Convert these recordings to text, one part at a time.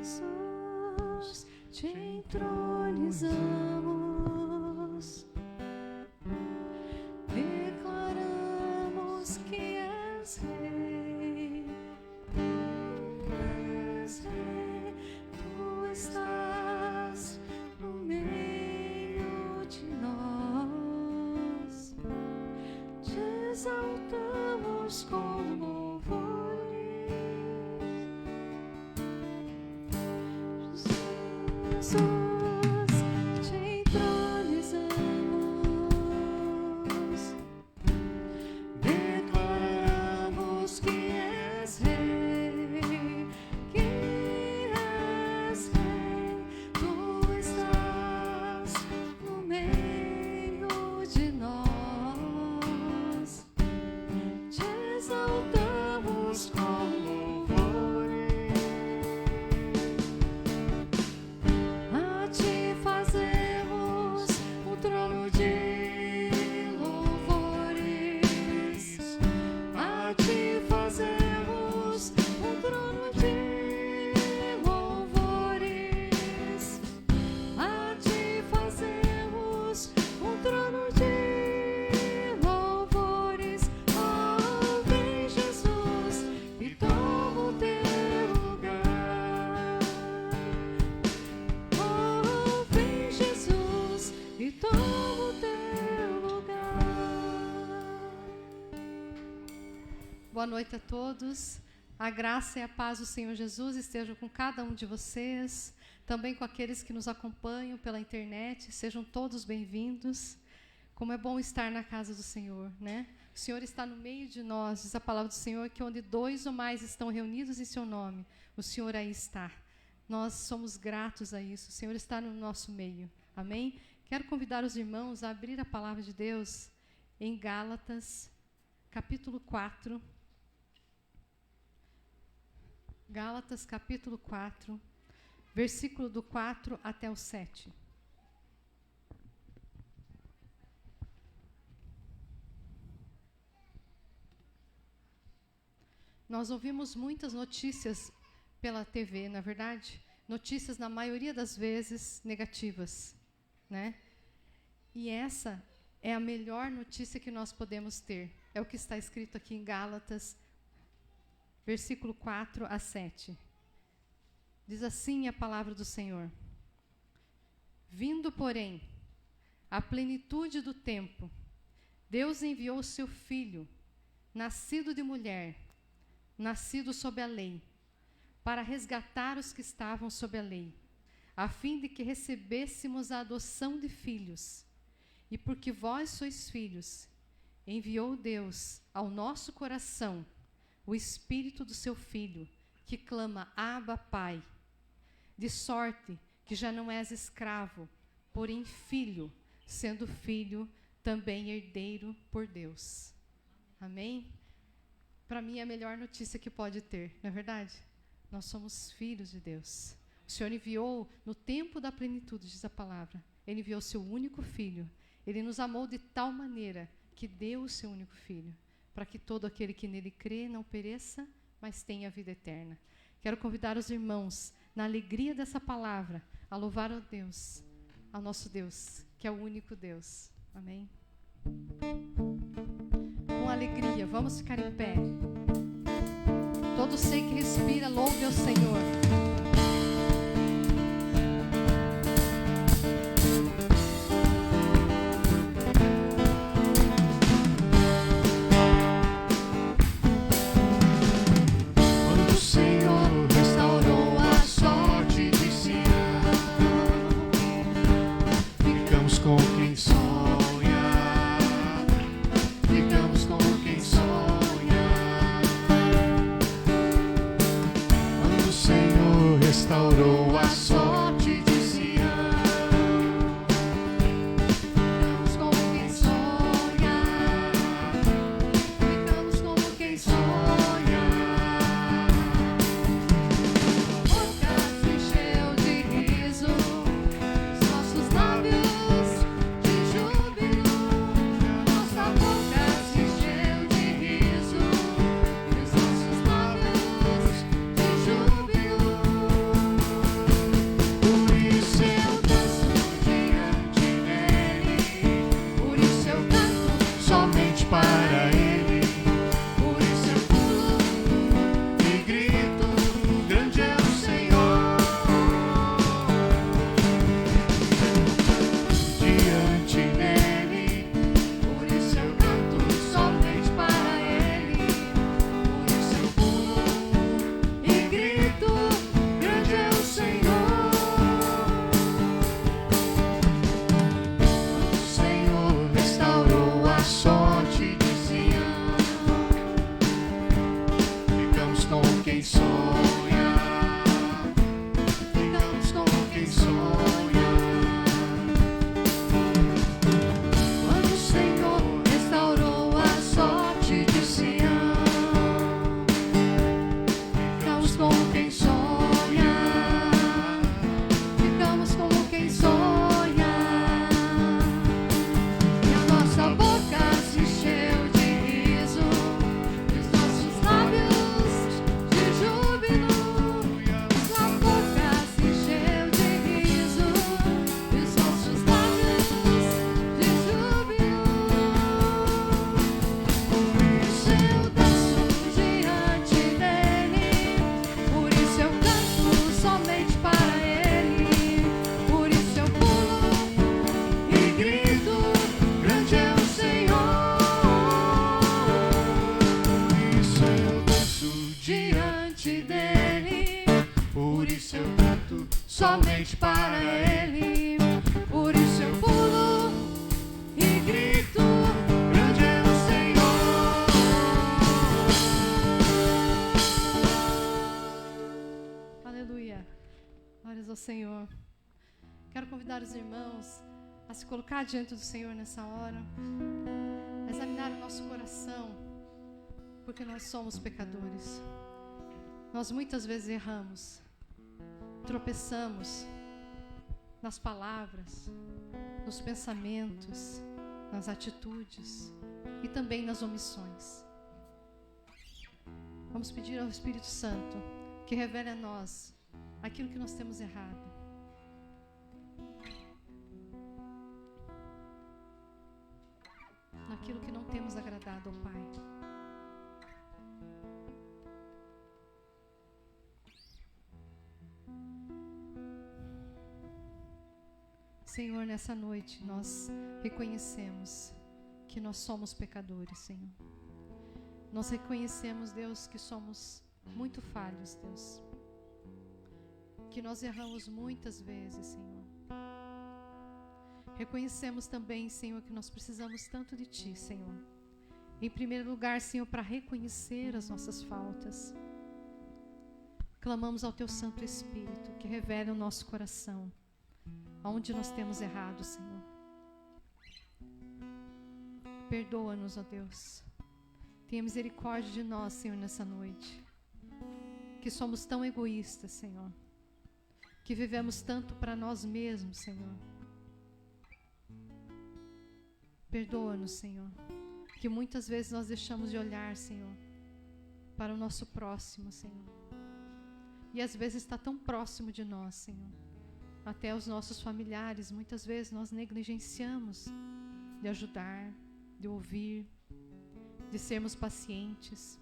Jesus, te entronizamos, declaramos que és Rei, tu estás no meio de nós, te exaltamos com louvores, Jesus, te entronizamos, declaramos que és Rei, tu estás no meio de nós, te exaltamos com louvores, a ti fazemos um trono de louvores, a ti fazemos um trono de louvores, a ti fazemos um trono de louvores. Oh, vem Jesus e toma o teu lugar. Oh, vem Jesus e toma o teu lugar. Boa noite a todos. A graça e a paz do Senhor Jesus estejam com cada um de vocês, também com aqueles que nos acompanham pela internet. Sejam todos bem-vindos. Como é bom estar na casa do Senhor, né? O Senhor está no meio de nós. Diz a palavra do Senhor que onde dois ou mais estão reunidos em seu nome, o Senhor aí está. Nós somos gratos a isso. O Senhor está no nosso meio. Amém? Quero convidar os irmãos a abrir a palavra de Deus em Gálatas, capítulo 4. Gálatas, capítulo 4, versículo do 4 até o 7. Nós ouvimos muitas notícias pela TV, na verdade, notícias na maioria das vezes negativas, né? E essa é a melhor notícia que nós podemos ter. É o que está escrito aqui em Gálatas, versículo 4 a 7. Diz assim a palavra do Senhor: vindo, porém, a plenitude do tempo, Deus enviou o seu Filho, nascido de mulher, nascido sob a lei, para resgatar os que estavam sob a lei, a fim de que recebêssemos a adoção de filhos. E porque vós sois filhos, enviou Deus ao nosso coração o Espírito do seu Filho, que clama, Abba, Pai. De sorte que já não és escravo, porém filho, sendo filho, também herdeiro por Deus. Amém? Para mim é a melhor notícia que pode ter, não é verdade? Nós somos filhos de Deus. O Senhor enviou, no tempo da plenitude, diz a palavra, Ele enviou o seu único Filho. Ele nos amou de tal maneira que deu o seu único Filho, para que todo aquele que nele crê não pereça, mas tenha a vida eterna. Quero convidar os irmãos, na alegria dessa palavra, a louvar ao Deus, ao nosso Deus, que é o único Deus. Amém? Com alegria, vamos ficar em pé. Todo ser que respira, louve ao Senhor. Senhor somente para Ele. Por isso eu pulo e grito, grande é o Senhor. Aleluia. Glórias ao Senhor. Quero convidar os irmãos a se colocar diante do Senhor nessa hora, a examinar o nosso coração, porque nós somos pecadores. Nós muitas vezes erramos, tropeçamos nas palavras, nos pensamentos, nas atitudes e também nas omissões. Vamos pedir ao Espírito Santo que revele a nós aquilo que nós temos errado. Naquilo que não temos agradado ao Pai. Senhor, nessa noite nós reconhecemos que nós somos pecadores, Senhor. Nós reconhecemos, Deus, que somos muito falhos, Deus. Que nós erramos muitas vezes, Senhor. Reconhecemos também, Senhor, que nós precisamos tanto de Ti, Senhor. Em primeiro lugar, Senhor, para reconhecer as nossas faltas. Clamamos ao Teu Santo Espírito, que revele o nosso coração, aonde nós temos errado, Senhor. Perdoa-nos, ó Deus. Tenha misericórdia de nós, Senhor, nessa noite. Que somos tão egoístas, Senhor. Que vivemos tanto para nós mesmos, Senhor. Perdoa-nos, Senhor, que muitas vezes nós deixamos de olhar, Senhor, para o nosso próximo, Senhor. E às vezes está tão próximo de nós, Senhor. Até os nossos familiares, muitas vezes nós negligenciamos de ajudar, de ouvir, de sermos pacientes.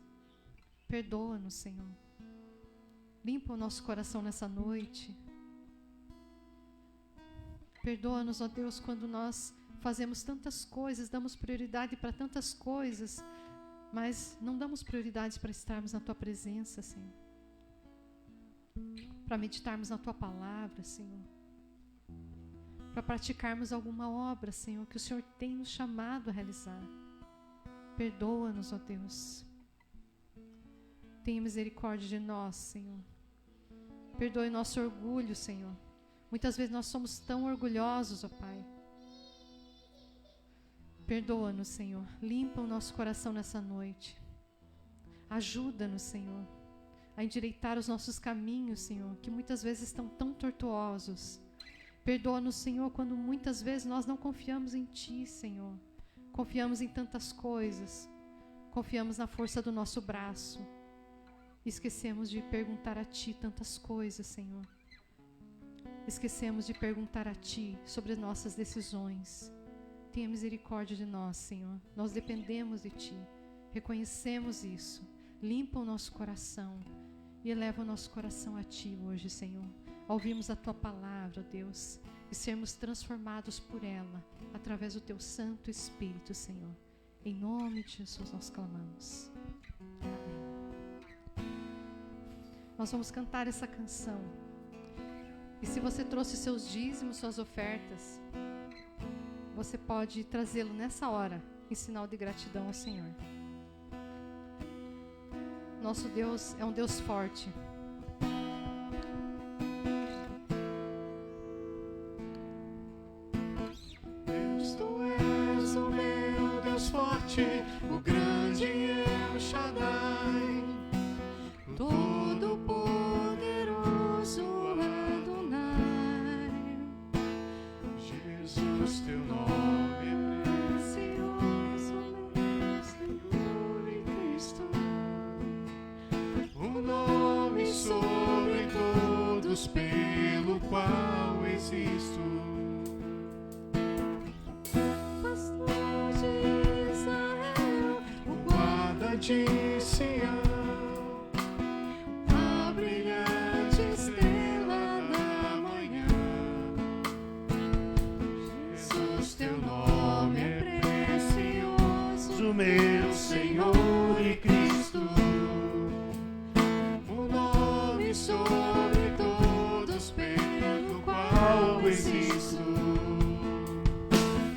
Perdoa-nos, Senhor. Limpa o nosso coração nessa noite. Perdoa-nos, ó Deus, quando nós fazemos tantas coisas, damos prioridade para tantas coisas, mas não damos prioridade para estarmos na Tua presença, Senhor. Para meditarmos na Tua palavra, Senhor. Para praticarmos alguma obra, Senhor, que o Senhor tem nos chamado a realizar. Perdoa-nos, ó Deus. Tenha misericórdia de nós, Senhor. Perdoe nosso orgulho, Senhor. Muitas vezes nós somos tão orgulhosos, ó Pai. Perdoa-nos, Senhor. Limpa o nosso coração nessa noite. Ajuda-nos, Senhor, a endireitar os nossos caminhos, Senhor, que muitas vezes estão tão tortuosos. Perdoa-nos, Senhor, quando muitas vezes nós não confiamos em Ti, Senhor. Confiamos em tantas coisas. Confiamos na força do nosso braço. Esquecemos de perguntar a Ti tantas coisas, Senhor. Esquecemos de perguntar a Ti sobre as nossas decisões. Tenha misericórdia de nós, Senhor. Nós dependemos de Ti. Reconhecemos isso. Limpa o nosso coração e eleva o nosso coração a Ti hoje, Senhor. Ao ouvirmos a Tua palavra, Deus, e sermos transformados por ela, através do Teu Santo Espírito, Senhor. Em nome de Jesus nós clamamos. Amém. Nós vamos cantar essa canção. E se você trouxe seus dízimos, suas ofertas, você pode trazê-lo nessa hora, em sinal de gratidão ao Senhor. Nosso Deus é um Deus forte. Deus, Tu és o meu Deus forte, o grande El Shaddai, Todo-Poderoso Adonai. Jesus, Teu nome é precioso, meu Senhor e Cristo, o nome sobre todos pelo qual existo. Pastor de Israel, O guarda de Sião, a brilhante estrela da manhã. Jesus, Teu nome é precioso, meu Senhor e Cristo, o nome sobre todos pelo existo.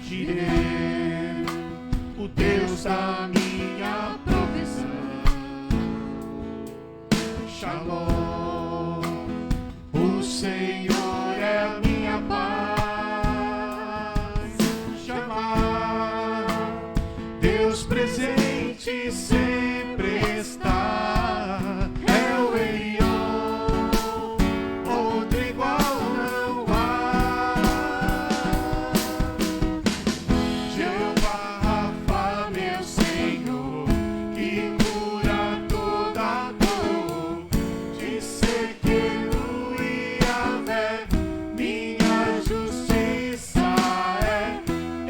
Jireh, o Deus da minha provisão. Shalom, o Senhor é a minha paz. Chamar, Deus presente sempre está. É o Elion, outro igual não há. Jeová Rafa, meu Senhor, que cura toda dor. Dissequeno e Yahvé, minha justiça é.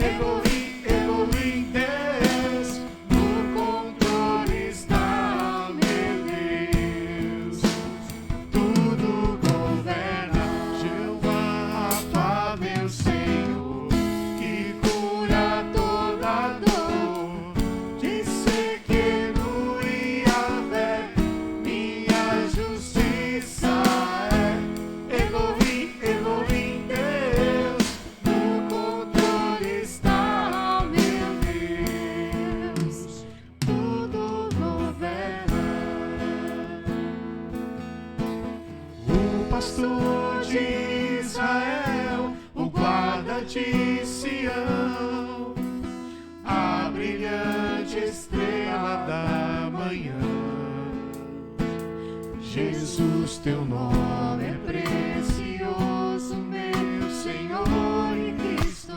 Elohim, Elohim, Deus, no controle está, meu Deus. Tudo governa. Jeová Rafa, meu Senhor, que cura toda dor. Dissequeno e Yahvé, minha justiça é. Elohim, Elohim, Deus, no controle está, meu Deus. Tudo governa. O pastor de Israel, o guarda de Sião, a brilhante estrela da manhã. Jesus, teu nome é precioso, meu Senhor e Cristo.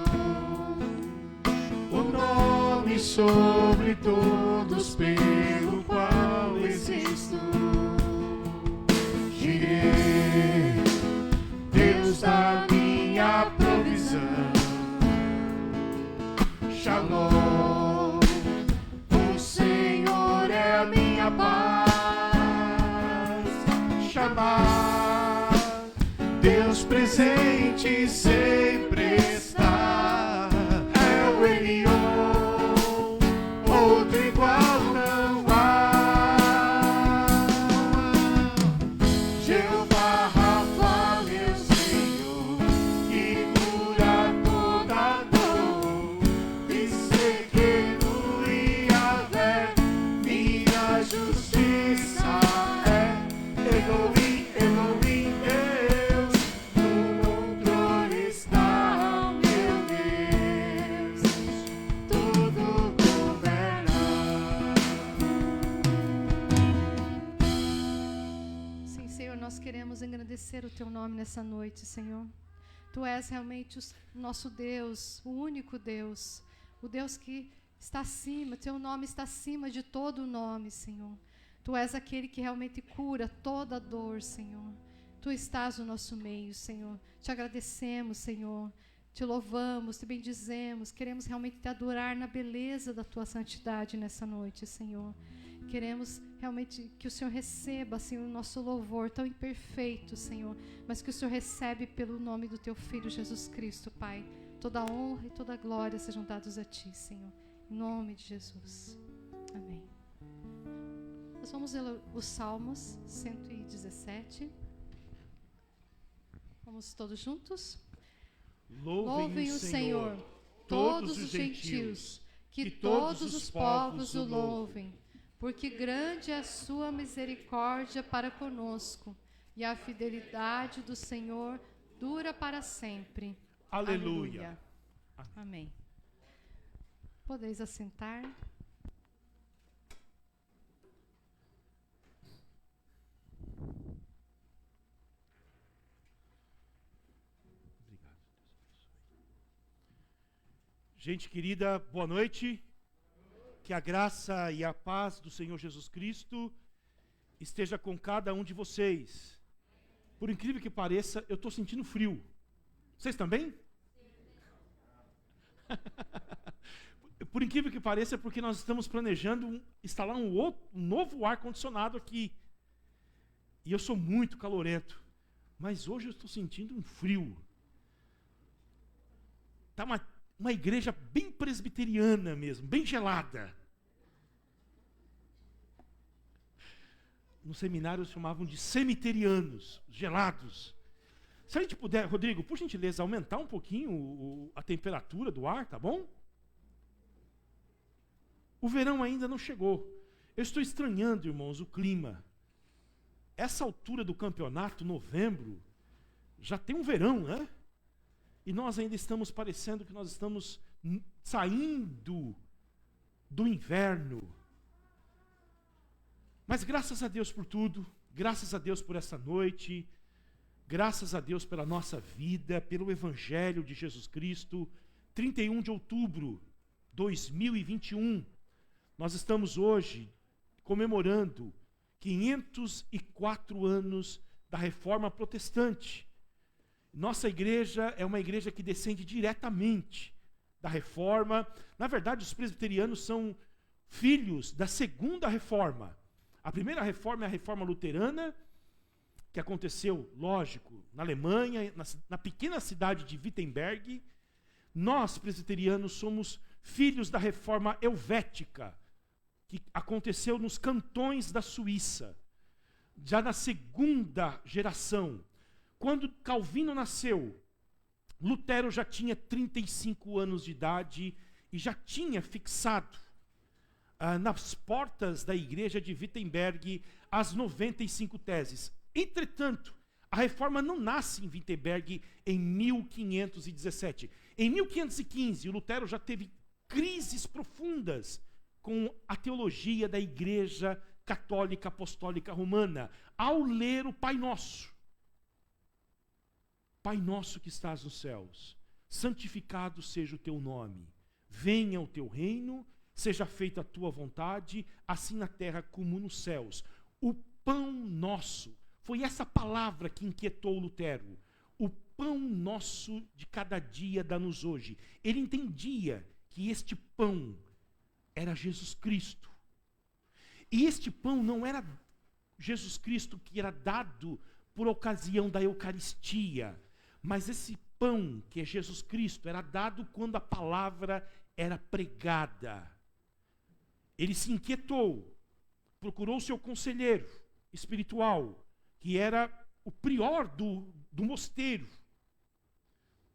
O nome sobre todos pelo qual existo. Jireh, Deus da minha provisão. Shalom, o Senhor é a minha paz. Chamar, Deus presente sempre está. É o Elion, outro igual não há. Jeová Rafa, meu Senhor, que cura toda dor. Dissequeno e Yahvé, minha justiça é. Elohim, Elohim, Deus, no controle está, meu Deus. Tudo governa. Sim, Senhor, nós queremos engrandecer o Teu nome nessa noite, Senhor. Tu és realmente o nosso Deus, o único Deus, o Deus que está acima, Teu nome está acima de todo nome, Senhor. Tu és aquele que realmente cura toda dor, Senhor. Tu estás no nosso meio, Senhor. Te agradecemos, Senhor. Te louvamos, te bendizemos. Queremos realmente te adorar na beleza da Tua santidade nessa noite, Senhor. Queremos realmente que o Senhor receba, Senhor, o nosso louvor tão imperfeito, Senhor, mas que o Senhor recebe pelo nome do Teu Filho Jesus Cristo, Pai. Toda a honra e toda a glória sejam dados a Ti, Senhor. Em nome de Jesus. Amém. Nós vamos ler os Salmos 117. Vamos todos juntos? Louvem o Senhor, todos os gentios, que todos os povos o louvem, porque grande é a sua misericórdia para conosco, e a fidelidade do Senhor dura para sempre. Aleluia. Amém. Podeis assentar. Gente querida, boa noite. Que a graça e a paz do Senhor Jesus Cristo esteja com cada um de vocês. Por incrível que pareça, eu estou sentindo frio. Vocês também? Por incrível que pareça, é porque nós estamos planejando instalar um novo ar-condicionado aqui. E eu sou muito calorento. Mas hoje eu estou sentindo um frio. Está uma igreja bem presbiteriana mesmo, bem gelada. No seminário eles chamavam de cemiterianos, gelados. Se a gente puder, Rodrigo, por gentileza, aumentar um pouquinho a temperatura do ar, tá bom? O verão ainda não chegou. Eu estou estranhando, irmãos, o clima. Essa altura do campeonato, novembro, já tem um verão, né? E nós ainda estamos parecendo que nós estamos saindo do inverno. Mas graças a Deus por tudo, graças a Deus por essa noite, graças a Deus pela nossa vida, pelo Evangelho de Jesus Cristo. 31 de outubro de 2021, nós estamos hoje comemorando 504 anos da Reforma Protestante. Nossa igreja é uma igreja que descende diretamente da Reforma. Na verdade, os presbiterianos são filhos da segunda Reforma. A primeira Reforma é a Reforma Luterana, que aconteceu, lógico, na Alemanha, na pequena cidade de Wittenberg. Nós, presbiterianos, somos filhos da Reforma Helvética, que aconteceu nos cantões da Suíça, já na segunda geração. Quando Calvino nasceu, Lutero já tinha 35 anos de idade e já tinha fixado nas portas da igreja de Wittenberg as 95 teses. Entretanto, a reforma não nasce em Wittenberg em 1517. Em 1515, o Lutero já teve crises profundas com a teologia da Igreja Católica Apostólica Romana, ao ler o Pai Nosso. Pai nosso que estás nos céus, santificado seja o teu nome. Venha o teu reino, seja feita a tua vontade, assim na terra como nos céus. O pão nosso, foi essa palavra que inquietou Lutero. O pão nosso de cada dia dá-nos hoje. Ele entendia que este pão era Jesus Cristo. E este pão não era Jesus Cristo que era dado por ocasião da Eucaristia, mas esse pão, que é Jesus Cristo, era dado quando a palavra era pregada. Ele se inquietou, procurou seu conselheiro espiritual, que era o prior do mosteiro.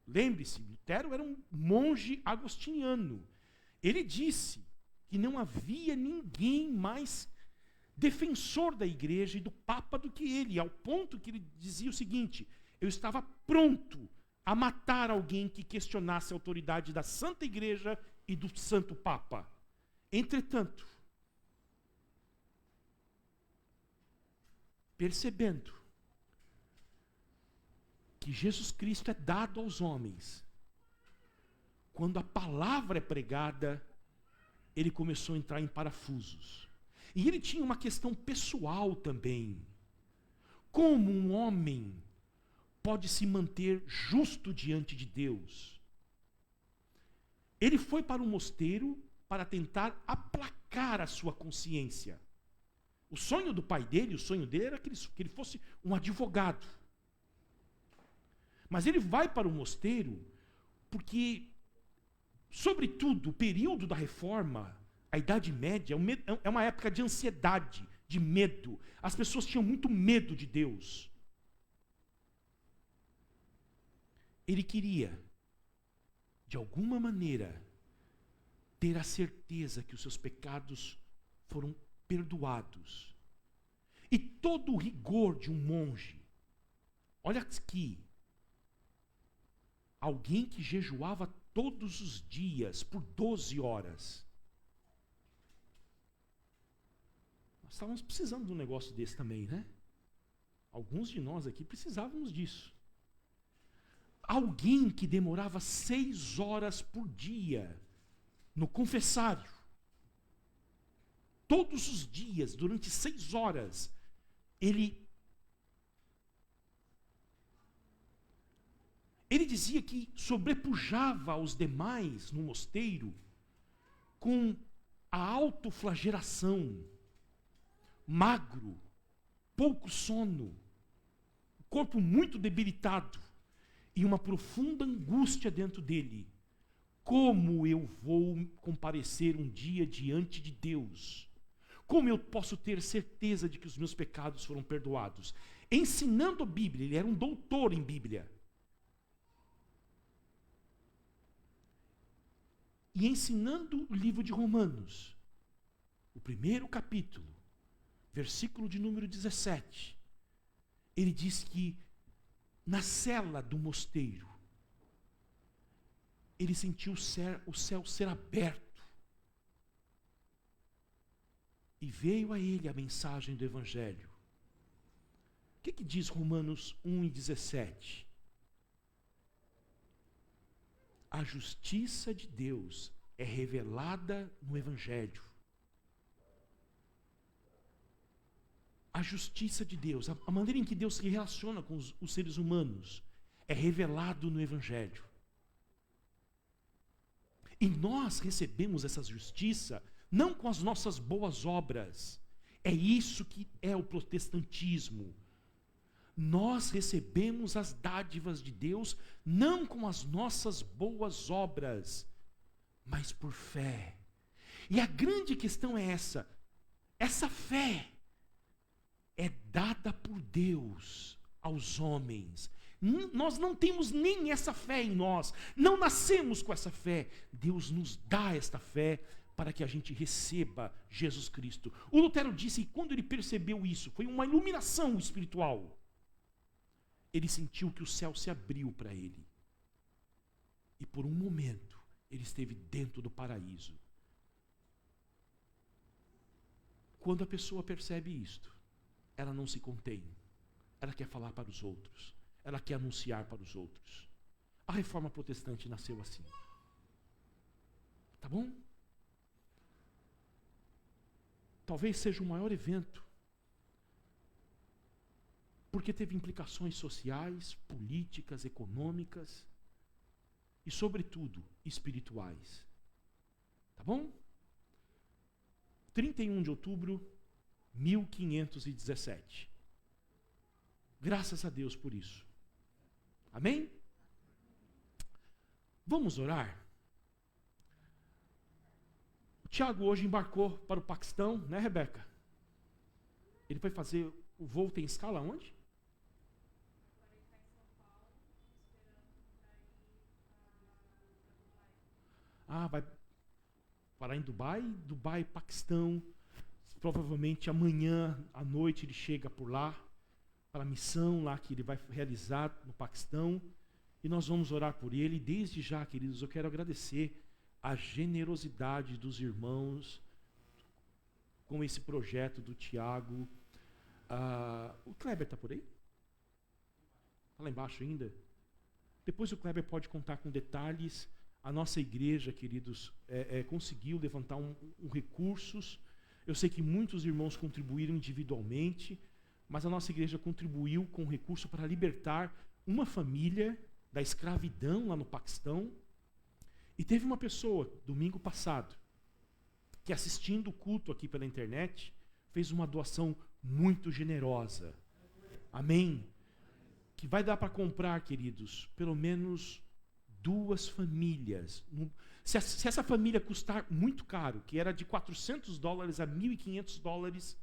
Lembre-se, Lutero era um monge agostiniano. Ele disse que não havia ninguém mais defensor da igreja e do Papa do que ele, ao ponto que ele dizia o seguinte: eu estava pronto a matar alguém que questionasse a autoridade da Santa Igreja e do Santo Papa. Entretanto, percebendo que Jesus Cristo é dado aos homens, quando a palavra é pregada, ele começou a entrar em parafusos. E ele tinha uma questão pessoal também. Como um homem pode se manter justo diante de Deus? Ele foi para o mosteiro para tentar aplacar a sua consciência. O sonho do pai dele, era que ele fosse um advogado. Mas ele vai para o mosteiro porque, sobretudo, o período da Reforma, a Idade Média, é uma época de ansiedade, de medo. As pessoas tinham muito medo de Deus. Ele queria, de alguma maneira, ter a certeza que os seus pecados foram perdoados. E todo o rigor de um monge. Olha aqui. Alguém que jejuava todos os dias por 12 horas. Nós estávamos precisando de um negócio desse também, né? Alguns de nós aqui precisávamos disso. Alguém que demorava 6 horas por dia no confessário. Todos os dias, durante 6 horas, ele dizia que sobrepujava aos demais no mosteiro com a autoflagelação, magro, pouco sono, corpo muito debilitado e uma profunda angústia dentro dele. Como eu vou comparecer um dia diante de Deus? Como eu posso ter certeza de que os meus pecados foram perdoados? ensinando a Bíblia, ele era um doutor em Bíblia. E ensinando o livro de Romanos, o primeiro capítulo, versículo de número 17, ele diz que na cela do mosteiro, ele sentiu o céu ser aberto. E veio a ele a mensagem do Evangelho. O que diz Romanos 1:17? A justiça de Deus é revelada no Evangelho. A justiça de Deus, a maneira em que Deus se relaciona com os seres humanos, é revelado no Evangelho. E nós recebemos essa justiça não com as nossas boas obras. É isso que é o protestantismo. Nós recebemos as dádivas de Deus não com as nossas boas obras, mas por fé. E a grande questão é essa. Essa fé é dada por Deus aos homens. Nós não temos nem essa fé em nós. Não nascemos com essa fé. Deus nos dá esta fé para que a gente receba Jesus Cristo. O Lutero disse que quando ele percebeu isso, foi uma iluminação espiritual. Ele sentiu que o céu se abriu para ele. E por um momento, ele esteve dentro do paraíso. Quando a pessoa percebe isto, ela não se contém. Ela quer falar para os outros. Ela quer anunciar para os outros. A reforma protestante nasceu assim. Tá bom? Talvez seja o maior evento, porque teve implicações sociais, políticas, econômicas e, sobretudo, espirituais. Tá bom? 31 de outubro, 1517. Graças a Deus por isso. Amém? Vamos orar? O Tiago hoje embarcou para o Paquistão, né, Rebeca? Ele foi fazer o voo, tem escala onde? Vai parar em Dubai, Paquistão. Provavelmente amanhã à noite ele chega por lá, para a missão lá que ele vai realizar no Paquistão. E nós vamos orar por ele. E desde já, queridos, eu quero agradecer a generosidade dos irmãos com esse projeto do Tiago. O Kleber está por aí? Está lá embaixo ainda? Depois o Kleber pode contar com detalhes. A nossa igreja, queridos, conseguiu levantar recursos. Eu sei que muitos irmãos contribuíram individualmente, mas a nossa igreja contribuiu com recurso para libertar uma família da escravidão lá no Paquistão. E teve uma pessoa, domingo passado, que assistindo o culto aqui pela internet, fez uma doação muito generosa. Amém? Que vai dar para comprar, queridos, pelo menos 2 famílias. Se essa família custar muito caro, que era de $400 a $1.500,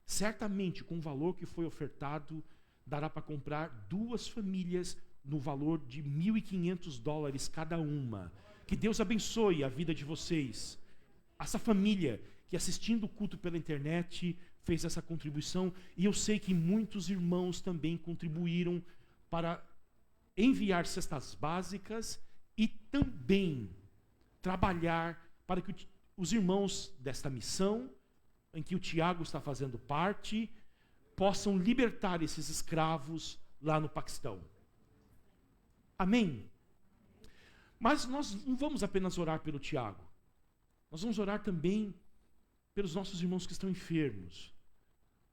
certamente com o valor que foi ofertado, dará para comprar 2 famílias no valor de $1.500 cada uma. Que Deus abençoe a vida de vocês. Essa família que assistindo o culto pela internet fez essa contribuição, e eu sei que muitos irmãos também contribuíram para enviar cestas básicas e também trabalhar para que os irmãos desta missão, em que o Tiago está fazendo parte, possam libertar esses escravos lá no Paquistão. Amém? Mas nós não vamos apenas orar pelo Tiago. Nós vamos orar também pelos nossos irmãos que estão enfermos.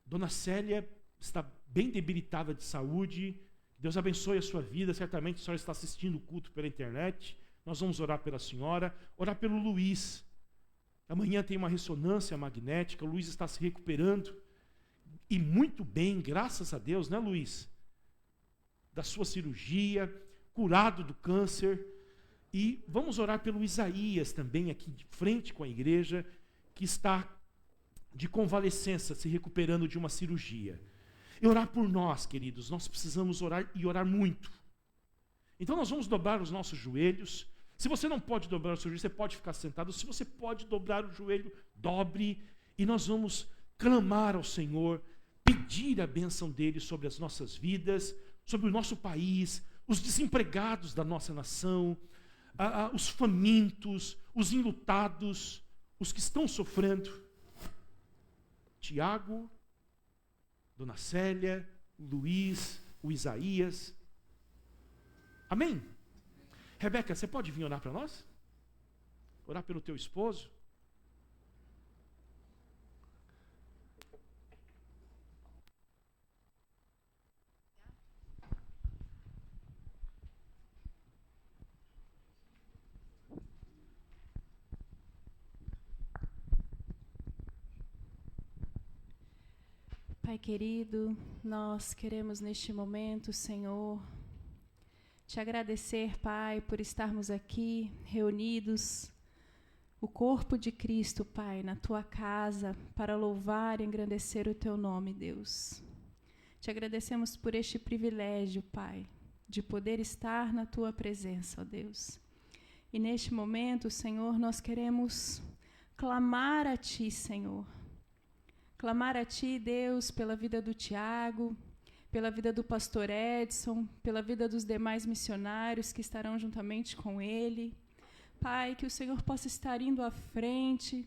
Dona Célia está bem debilitada de saúde. Deus abençoe a sua vida. Certamente a senhora está assistindo o culto pela internet. Nós vamos orar pela senhora. Orar pelo Luiz. Amanhã tem uma ressonância magnética. O Luiz está se recuperando. E muito bem, graças a Deus, né, Luiz? Da sua cirurgia, curado do câncer. E vamos orar pelo Isaías também, aqui de frente com a igreja, que está de convalescença, se recuperando de uma cirurgia. e orar por nós, queridos. Nós precisamos orar e orar muito. Então nós vamos dobrar os nossos joelhos. Se você não pode dobrar o seu joelho, você pode ficar sentado. Se você pode dobrar o joelho, dobre. E nós vamos clamar ao Senhor, pedir a bênção dele sobre as nossas vidas, sobre o nosso país, os desempregados da nossa nação, os famintos, os enlutados, os que estão sofrendo. Tiago, Dona Célia, o Luiz, o Isaías. Amém? Rebeca, você pode vir orar para nós? Orar pelo teu esposo? Pai querido, nós queremos neste momento, Senhor, te agradecer, Pai, por estarmos aqui reunidos, o corpo de Cristo, Pai, na tua casa, para louvar e engrandecer o teu nome, Deus. Te agradecemos por este privilégio, Pai, de poder estar na tua presença, ó Deus. E neste momento, Senhor, nós queremos clamar a ti, Senhor. Clamar a ti, Deus, pela vida do Tiago, pela vida do pastor Edson, pela vida dos demais missionários que estarão juntamente com ele. Pai, que o Senhor possa estar indo à frente,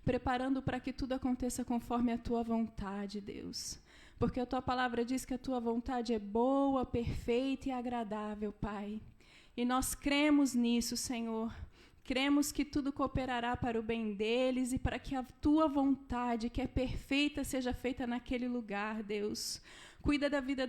preparando para que tudo aconteça conforme a tua vontade, Deus. Porque a tua palavra diz que a tua vontade é boa, perfeita e agradável, Pai. E nós cremos nisso, Senhor. Cremos que tudo cooperará para o bem deles e para que a tua vontade, que é perfeita, seja feita naquele lugar, Deus. Cuida da vida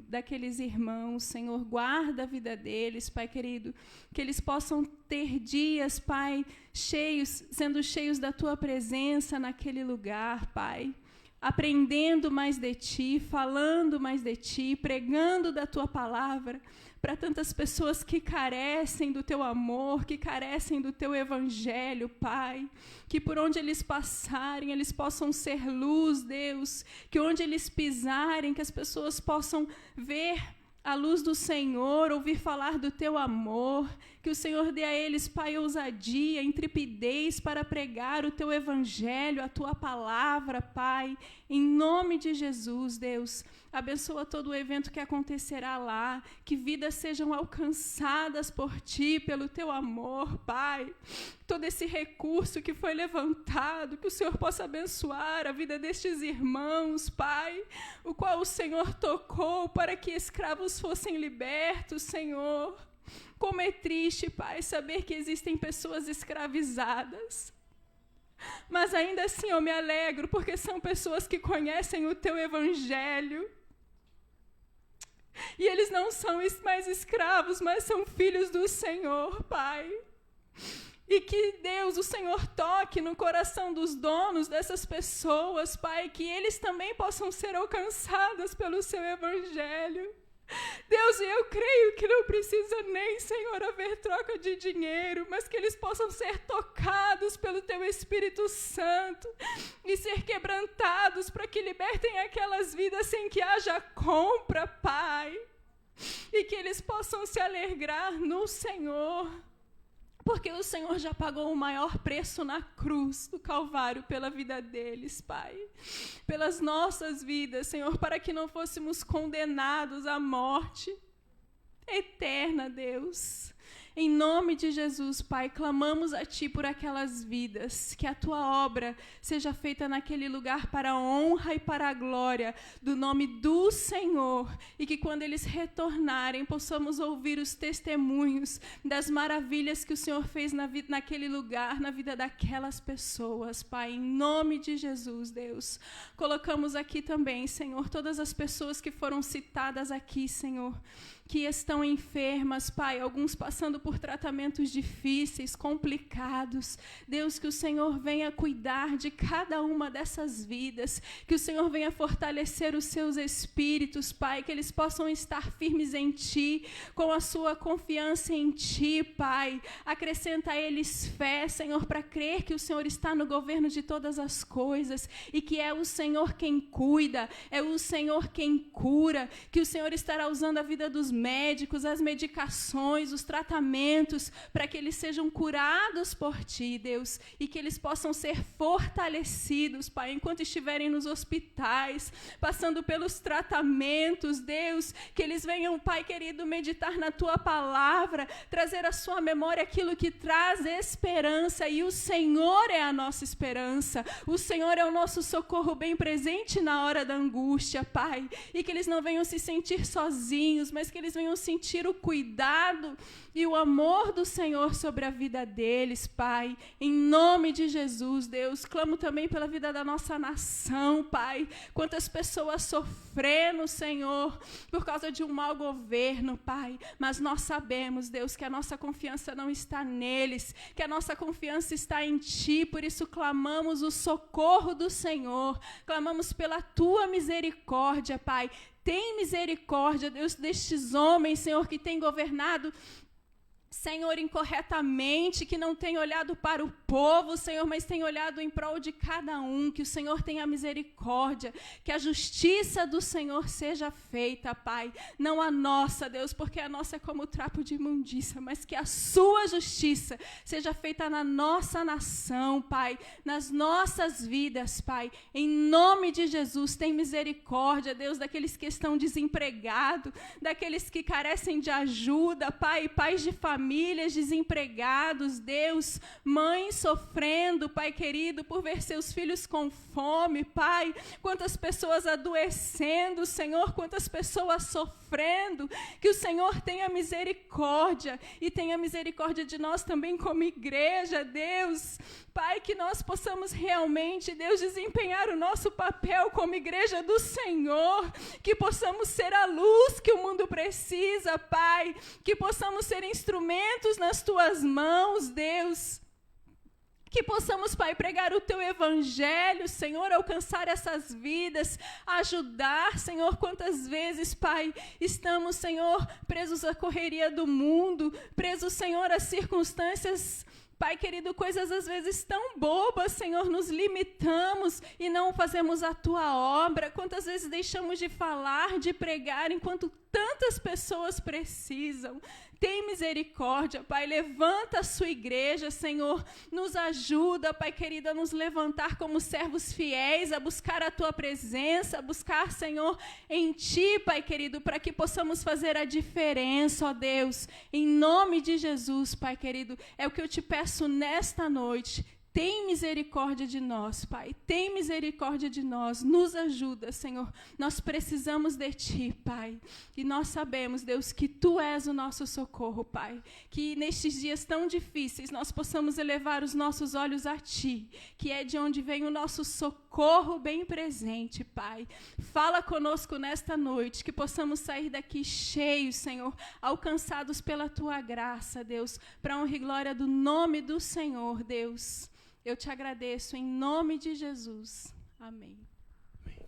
daqueles irmãos, Senhor. Guarda a vida deles, Pai querido. Que eles possam ter dias, Pai, sendo cheios da tua presença naquele lugar, Pai. Aprendendo mais de ti, falando mais de ti, pregando da tua palavra, para tantas pessoas que carecem do teu amor, que carecem do teu evangelho, Pai, que por onde eles passarem, eles possam ser luz, Deus, que onde eles pisarem, que as pessoas possam ver a luz do Senhor, ouvir falar do teu amor, que o Senhor dê a eles, Pai, ousadia, intrepidez para pregar o teu evangelho, a tua palavra, Pai, em nome de Jesus, Deus. Abençoa todo o evento que acontecerá lá, que vidas sejam alcançadas por ti, pelo teu amor, Pai. Todo esse recurso que foi levantado, que o Senhor possa abençoar a vida destes irmãos, Pai, o qual o Senhor tocou para que escravos fossem libertos, Senhor. Como é triste, Pai, saber que existem pessoas escravizadas. Mas ainda assim eu me alegro, porque são pessoas que conhecem o teu evangelho. E eles não são mais escravos, mas são filhos do Senhor, Pai. E que Deus, o Senhor, toque no coração dos donos dessas pessoas, Pai, que eles também possam ser alcançados pelo seu evangelho. Deus, eu creio que não precisa nem, Senhor, haver troca de dinheiro, mas que eles possam ser tocados pelo Teu Espírito Santo e ser quebrantados para que libertem aquelas vidas sem que haja compra, Pai, e que eles possam se alegrar no Senhor, porque o Senhor já pagou o maior preço na cruz do Calvário pela vida deles, Pai. Pelas nossas vidas, Senhor, para que não fôssemos condenados à morte eterna, Deus. Em nome de Jesus, Pai, clamamos a Ti por aquelas vidas, que a Tua obra seja feita naquele lugar para a honra e para a glória do nome do Senhor, e que quando eles retornarem, possamos ouvir os testemunhos das maravilhas que o Senhor fez naquele lugar, na vida daquelas pessoas, Pai, em nome de Jesus, Deus. Colocamos aqui também, Senhor, todas as pessoas que foram citadas aqui, Senhor, que estão enfermas, Pai, alguns passando por tratamentos difíceis, complicados. Deus, que o Senhor venha cuidar de cada uma dessas vidas, que o Senhor venha fortalecer os seus espíritos, Pai, que eles possam estar firmes em Ti, com a sua confiança em Ti, Pai. Acrescenta a eles fé, Senhor, para crer que o Senhor está no governo de todas as coisas e que é o Senhor quem cuida, é o Senhor quem cura, que o Senhor estará usando a vida dos médicos, as medicações, os tratamentos, para que eles sejam curados por Ti, Deus, e que eles possam ser fortalecidos, Pai, enquanto estiverem nos hospitais, passando pelos tratamentos, Deus, que eles venham, Pai querido, meditar na Tua palavra, trazer à sua memória aquilo que traz esperança, e o Senhor é a nossa esperança, o Senhor é o nosso socorro bem presente na hora da angústia, Pai, e que eles não venham se sentir sozinhos, mas que eles venham sentir o cuidado e o amor do Senhor sobre a vida deles, Pai, em nome de Jesus, Deus. Clamo também pela vida da nossa nação, Pai, quantas pessoas sofrendo, Senhor, por causa de um mau governo, Pai, mas nós sabemos, Deus, que a nossa confiança não está neles, que a nossa confiança está em Ti, por isso clamamos o socorro do Senhor, clamamos pela Tua misericórdia, Pai. Tem misericórdia, Deus, destes homens, Senhor, que têm governado, Senhor, incorretamente, que não tem olhado para o povo, Senhor, mas tem olhado em prol de cada um, que o Senhor tenha misericórdia, que a justiça do Senhor seja feita, Pai, não a nossa, Deus, porque a nossa é como trapo de imundícia, mas que a sua justiça seja feita na nossa nação, Pai, nas nossas vidas, Pai, em nome de Jesus. Tem misericórdia, Deus, daqueles que estão desempregados, daqueles que carecem de ajuda, Pai, pais de famílias, desempregados, Deus, mães sofrendo, Pai querido, por ver seus filhos com fome, Pai, quantas pessoas adoecendo, Senhor, quantas pessoas sofrendo, que o Senhor tenha misericórdia, e tenha misericórdia de nós também como igreja, Deus, Pai, que nós possamos realmente, Deus, desempenhar o nosso papel como igreja do Senhor, que possamos ser a luz que o mundo precisa, Pai, que possamos ser instrumentos nas Tuas mãos, Deus, que possamos, Pai, pregar o Teu evangelho, Senhor, alcançar essas vidas, ajudar, Senhor, quantas vezes, Pai, estamos, Senhor, presos à correria do mundo, presos, Senhor, às circunstâncias, Pai querido, coisas às vezes tão bobas, Senhor, nos limitamos e não fazemos a Tua obra. Quantas vezes deixamos de falar, de pregar, enquanto tantas pessoas precisam. Tem misericórdia, Pai, levanta a Sua igreja, Senhor, nos ajuda, Pai querido, a nos levantar como servos fiéis, a buscar a Tua presença, a buscar, Senhor, em Ti, Pai querido, para que possamos fazer a diferença, ó Deus, em nome de Jesus, Pai querido, é o que eu te peço nesta noite. Tem misericórdia de nós, Pai, tem misericórdia de nós, nos ajuda, Senhor, nós precisamos de Ti, Pai, e nós sabemos, Deus, que Tu és o nosso socorro, Pai, que nestes dias tão difíceis nós possamos elevar os nossos olhos a Ti, que é de onde vem o nosso socorro bem presente, Pai. Fala conosco nesta noite, que possamos sair daqui cheios, Senhor, alcançados pela Tua graça, Deus, para a honra e glória do nome do Senhor, Deus. Eu te agradeço em nome de Jesus. Amém. Amém.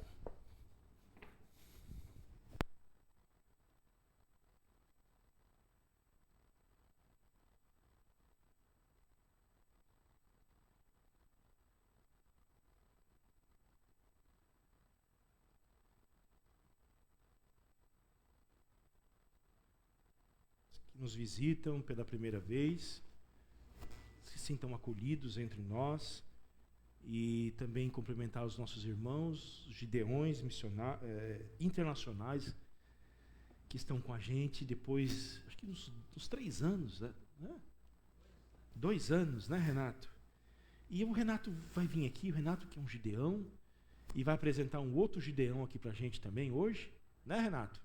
Que nos visitam pela primeira vez, se sintam acolhidos entre nós, e também cumprimentar os nossos irmãos, os gideões internacionais que estão com a gente depois, acho que dos 3 anos, né? 2 anos, né, Renato? E o Renato vai vir aqui, o Renato que é um gideão, e vai apresentar um outro gideão aqui para a gente também hoje, né, Renato?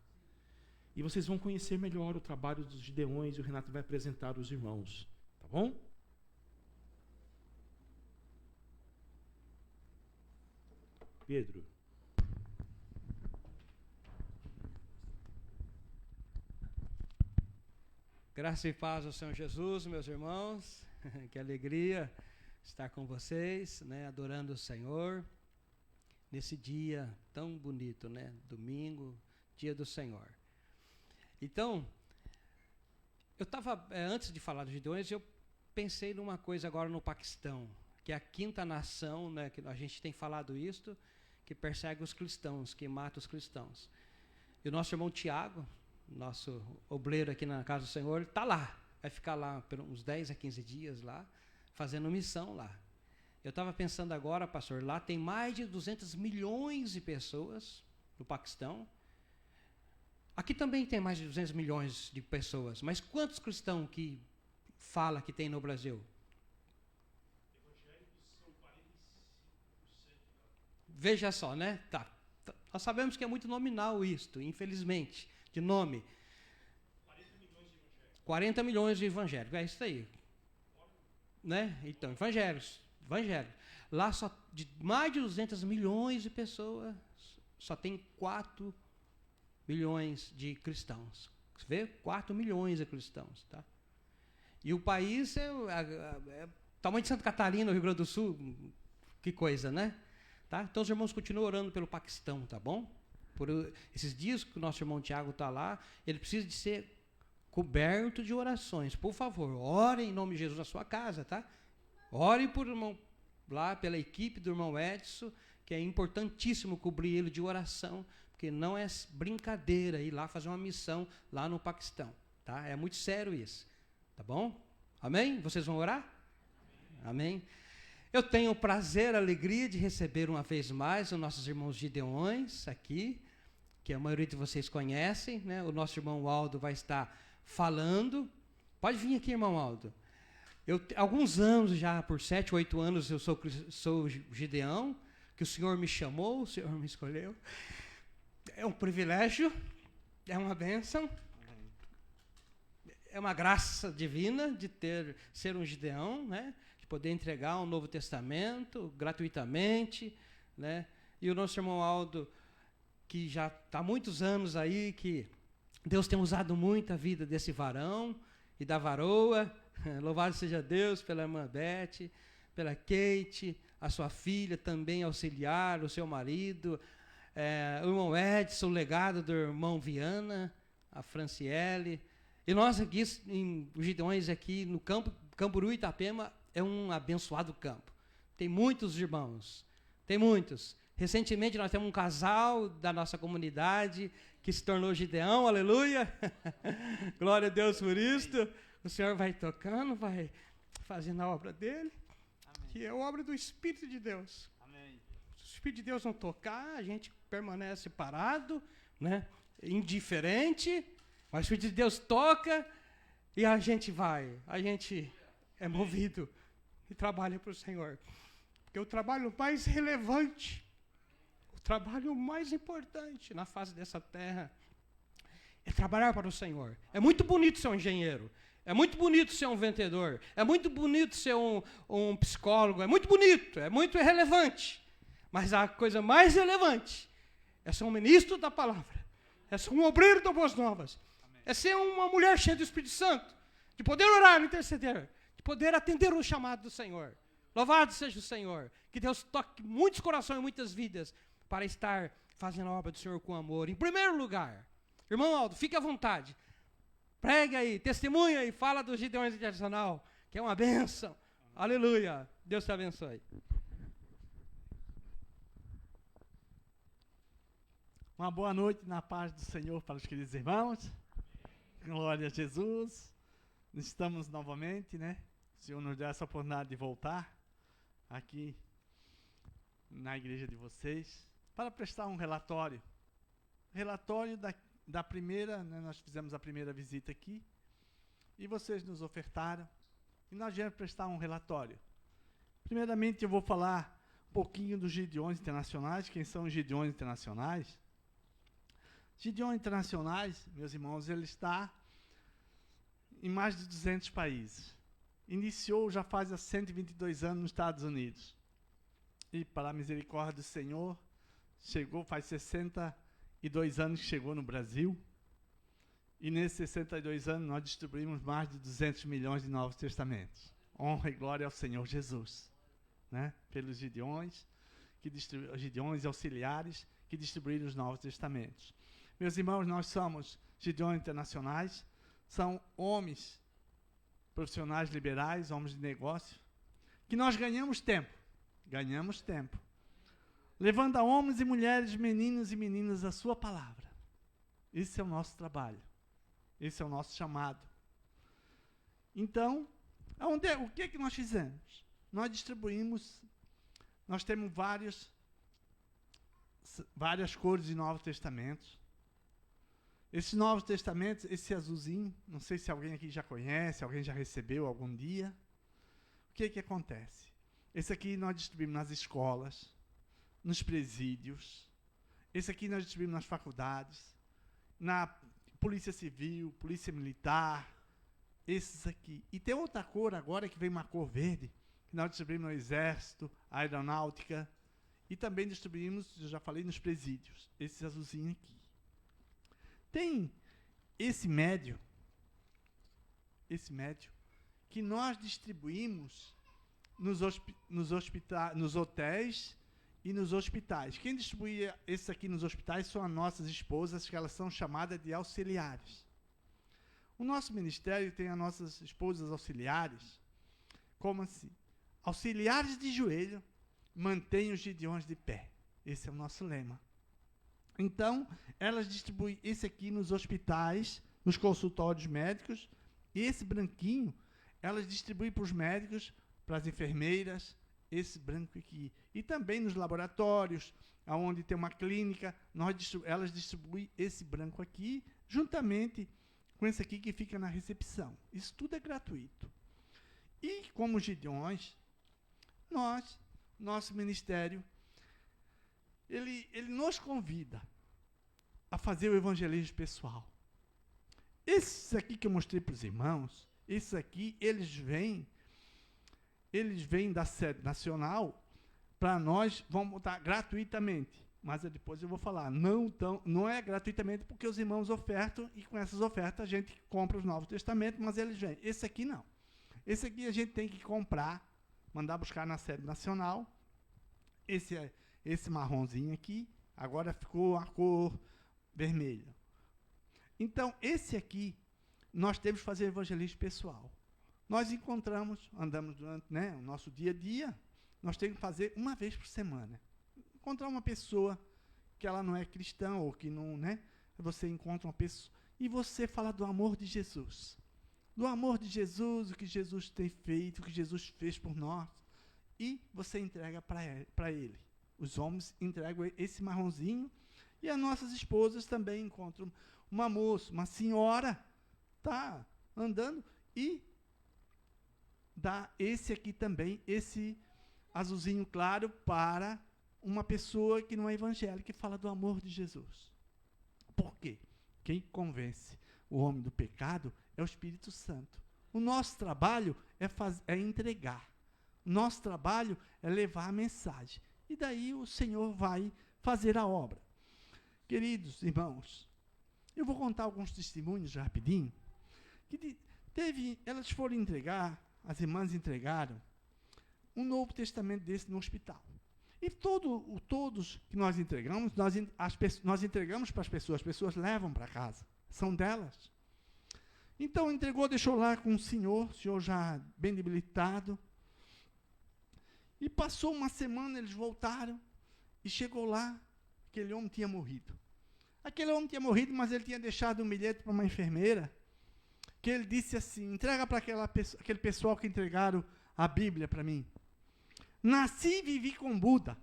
E vocês vão conhecer melhor o trabalho dos gideões, e o Renato vai apresentar os irmãos, tá bom? Pedro. Graça e paz ao Senhor Jesus, meus irmãos. Que alegria estar com vocês, né, adorando o Senhor nesse dia tão bonito, né? Domingo, dia do Senhor. Então, eu estava, antes de falar dos Gideões, eu pensei numa coisa agora no Paquistão, que é a quinta nação, né, que a gente tem falado isso, que persegue os cristãos, que mata os cristãos. E o nosso irmão Tiago, nosso obreiro aqui na casa do Senhor, está lá. Vai ficar lá por uns 10 a 15 dias lá, fazendo missão lá. Eu estava pensando agora, pastor, lá tem mais de 200 milhões de pessoas no Paquistão. Aqui também tem mais de 200 milhões de pessoas, mas quantos cristãos que fala que tem no Brasil? Veja só, né? Tá. Nós sabemos que é muito nominal isto, infelizmente, de nome. 40 milhões de evangélicos, é isso aí. Né? Então, evangélicos. Lá só de mais de 200 milhões de pessoas, só tem 4 milhões de cristãos. Você vê? 4 milhões de cristãos, tá? E o país é tamanho de Santa Catarina, Rio Grande do Sul, que coisa, né? Tá? Então os irmãos continuam orando pelo Paquistão, tá bom? Por esses dias que o nosso irmão Tiago está lá, ele precisa de ser coberto de orações. Por favor, ore em nome de Jesus na sua casa, tá? Ore por irmão, lá pela equipe do irmão Edson, que é importantíssimo cobrir ele de oração, porque não é brincadeira ir lá fazer uma missão lá no Paquistão, tá? É muito sério isso, tá bom? Amém? Vocês vão orar? Amém? Eu tenho o prazer, a alegria de receber uma vez mais os nossos irmãos Gideões aqui, que a maioria de vocês conhecem, né? O nosso irmão Aldo vai estar falando. Pode vir aqui, irmão Aldo. Alguns anos já, por 7, 8 anos, eu sou Gideão, que o Senhor me chamou, o Senhor me escolheu. É um privilégio, é uma bênção, é uma graça divina de ser um Gideão, né? De poder entregar um Novo Testamento gratuitamente, né? E o nosso irmão Aldo, que já está há muitos anos aí, que Deus tem usado muito a vida desse varão e da varoa. Louvado seja Deus pela irmã Beth, pela Kate, a sua filha também auxiliar, o seu marido, o irmão Edson, o legado do irmão Viana, a Franciele. E nós aqui, os Gideões aqui no Camboriú, Itapema, é um abençoado campo. Tem muitos irmãos, tem muitos. Recentemente nós temos um casal da nossa comunidade que se tornou Gideão, aleluia. Glória a Deus por isto. O Senhor vai tocando, vai fazendo a obra dele, amém, que é a obra do Espírito de Deus. Amém. Se o Espírito de Deus não tocar, a gente permanece parado, né, indiferente, mas o Espírito de Deus toca e a gente é movido e trabalha para o Senhor. Porque o trabalho mais relevante, o trabalho mais importante na face dessa terra é trabalhar para o Senhor. É muito bonito ser um engenheiro, é muito bonito ser um vendedor, é muito bonito ser um psicólogo, é muito bonito, é muito relevante. Mas a coisa mais relevante é ser um ministro da palavra, é ser um obreiro das boas novas, amém, é ser uma mulher cheia do Espírito Santo, de poder orar, interceder, de poder atender o chamado do Senhor. Louvado seja o Senhor, que Deus toque muitos corações e muitas vidas para estar fazendo a obra do Senhor com amor. Em primeiro lugar, irmão Aldo, fique à vontade. Prega aí, testemunha aí, fala do Gideões Internacional, que é uma bênção. Amém. Aleluia. Deus te abençoe. Uma boa noite na paz do Senhor para os queridos irmãos. Glória a Jesus. Estamos novamente, né? O Senhor nos deu essa oportunidade de voltar aqui na igreja de vocês para prestar um relatório. Relatório da primeira, né, nós fizemos a primeira visita aqui e vocês nos ofertaram e nós viemos prestar um relatório. Primeiramente eu vou falar um pouquinho dos Gideões Internacionais. Quem são os Gideões Internacionais? Gideões Internacionais, meus irmãos, ele está em mais de 200 países. Iniciou já faz 122 anos nos Estados Unidos. E, para a misericórdia do Senhor, chegou faz 62 anos que chegou no Brasil. E nesses 62 anos nós distribuímos mais de 200 milhões de Novos Testamentos. Honra e glória ao Senhor Jesus, né? Pelos Gideões, Gideões e auxiliares que distribuíram os Novos Testamentos. Meus irmãos, nós somos Gideões internacionais, são homens profissionais liberais, homens de negócio, que nós ganhamos tempo, levando a homens e mulheres, meninos e meninas a sua palavra. Esse é o nosso trabalho, esse é o nosso chamado. Então, o que é que nós fizemos? Nós distribuímos, nós temos várias cores de Novos Testamentos. Esses Novos Testamentos, esse azulzinho, não sei se alguém aqui já conhece, alguém já recebeu algum dia. O que é que acontece? Esse aqui nós distribuímos nas escolas, nos presídios. Esse aqui nós distribuímos nas faculdades, na Polícia Civil, Polícia Militar, esses aqui. E tem outra cor agora, que vem uma cor verde, que nós distribuímos no Exército, Aeronáutica, e também distribuímos, eu já falei, nos presídios, esse azulzinho aqui. Tem esse médio, que nós distribuímos nos hotéis e nos hospitais. Quem distribui esse aqui nos hospitais são as nossas esposas, que elas são chamadas de auxiliares. O nosso ministério tem as nossas esposas auxiliares, como assim? Auxiliares de joelho, mantêm os Gideões de pé. Esse é o nosso lema. Então, elas distribuem esse aqui nos hospitais, nos consultórios médicos, e esse branquinho, elas distribuem para os médicos, para as enfermeiras, esse branco aqui. E também nos laboratórios, onde tem uma clínica, elas distribuem esse branco aqui, juntamente com esse aqui que fica na recepção. Isso tudo é gratuito. E, como Gideões, nosso ministério, ele nos convida a fazer o evangelismo pessoal. Esses aqui que eu mostrei para os irmãos, esses aqui, eles vêm da sede nacional para nós, vamos botar gratuitamente. Mas depois eu vou falar, não é gratuitamente porque os irmãos ofertam, e com essas ofertas a gente compra os Novos Testamentos, mas eles vêm. Esse aqui não. Esse aqui a gente tem que comprar, mandar buscar na sede nacional. Esse marronzinho aqui, agora ficou a cor vermelha. Então, esse aqui, nós temos que fazer evangelismo pessoal. Nós andamos durante o nosso dia a dia, nós temos que fazer uma vez por semana. Encontrar uma pessoa que ela não é cristã, ou que não, você encontra uma pessoa, e você fala do amor de Jesus. Do amor de Jesus, o que Jesus tem feito, o que Jesus fez por nós, e você entrega para ele. Os homens entregam esse marronzinho, e as nossas esposas também encontram uma moça, uma senhora, está andando, e dá esse aqui também, esse azulzinho claro, para uma pessoa que não é evangélica, que fala do amor de Jesus. Por quê? Quem convence o homem do pecado é o Espírito Santo. O nosso trabalho é entregar. O nosso trabalho é levar a mensagem. E daí o Senhor vai fazer a obra. Queridos irmãos, eu vou contar alguns testemunhos rapidinho. Elas foram entregar, as irmãs entregaram, um Novo Testamento desse no hospital. E todos que nós entregamos, nós entregamos para as pessoas levam para casa, são delas. Então entregou, deixou lá com o senhor já bem debilitado. E passou uma semana, eles voltaram, e chegou lá, aquele homem tinha morrido. Aquele homem tinha morrido, mas ele tinha deixado um bilhete para uma enfermeira, que ele disse assim, entrega para aquele pessoal que entregaram a Bíblia para mim. Nasci e vivi com Buda,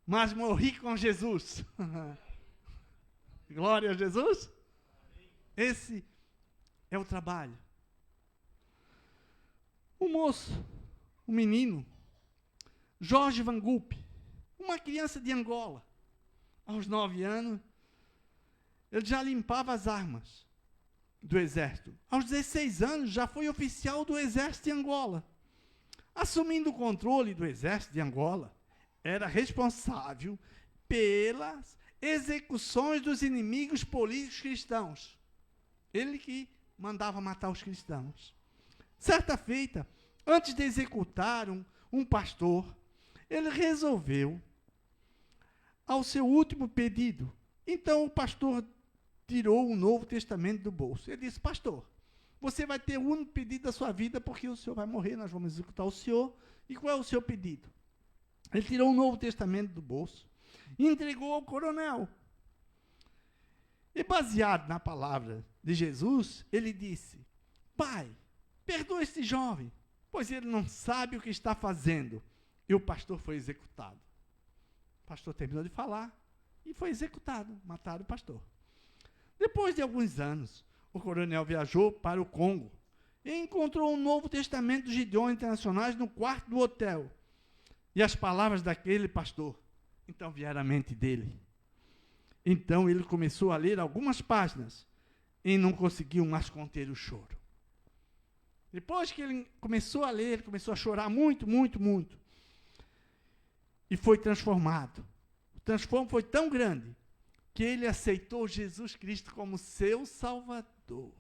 mas morri com Jesus. Glória a Jesus. Esse é o trabalho. O moço, o menino, Jorge Van Gulp, uma criança de Angola, aos 9 anos, ele já limpava as armas do exército. Aos 16 anos, já foi oficial do exército de Angola. Assumindo o controle do exército de Angola, era responsável pelas execuções dos inimigos políticos cristãos. Ele que mandava matar os cristãos. Certa feita, antes de executar um pastor, ele resolveu ao seu último pedido. Então o pastor tirou o Novo Testamento do bolso. Ele disse: pastor, você vai ter o único pedido da sua vida, porque o senhor vai morrer, nós vamos executar o senhor. E qual é o seu pedido? Ele tirou o Novo Testamento do bolso e entregou ao coronel. E baseado na palavra de Jesus, ele disse: pai, perdoa este jovem, pois ele não sabe o que está fazendo. E o pastor foi executado. O pastor terminou de falar e foi executado, mataram o pastor. Depois de alguns anos, o coronel viajou para o Congo e encontrou um Novo Testamento dos Gideões Internacionais no quarto do hotel. E as palavras daquele pastor então vieram à mente dele. Então ele começou a ler algumas páginas e não conseguiu mais conter o choro. Depois que ele começou a ler, ele começou a chorar muito, muito, muito. E foi transformado. O transformo foi tão grande que ele aceitou Jesus Cristo como seu Salvador.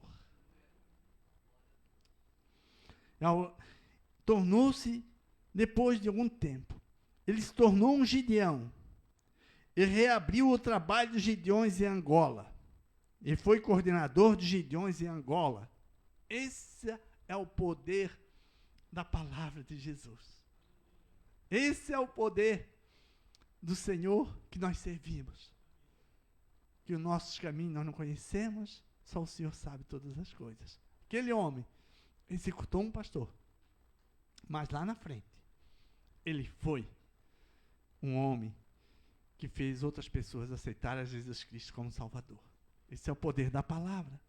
Tornou-se, depois de algum tempo, ele se tornou um Gideão. Ele reabriu o trabalho dos Gideões em Angola. Ele foi coordenador de Gideões em Angola. Esse é o poder da palavra de Jesus. Esse é o poder do Senhor que nós servimos. Que os nossos caminhos nós não conhecemos, só o Senhor sabe todas as coisas. Aquele homem executou um pastor, mas lá na frente, ele foi um homem que fez outras pessoas aceitarem a Jesus Cristo como Salvador. Esse é o poder da palavra.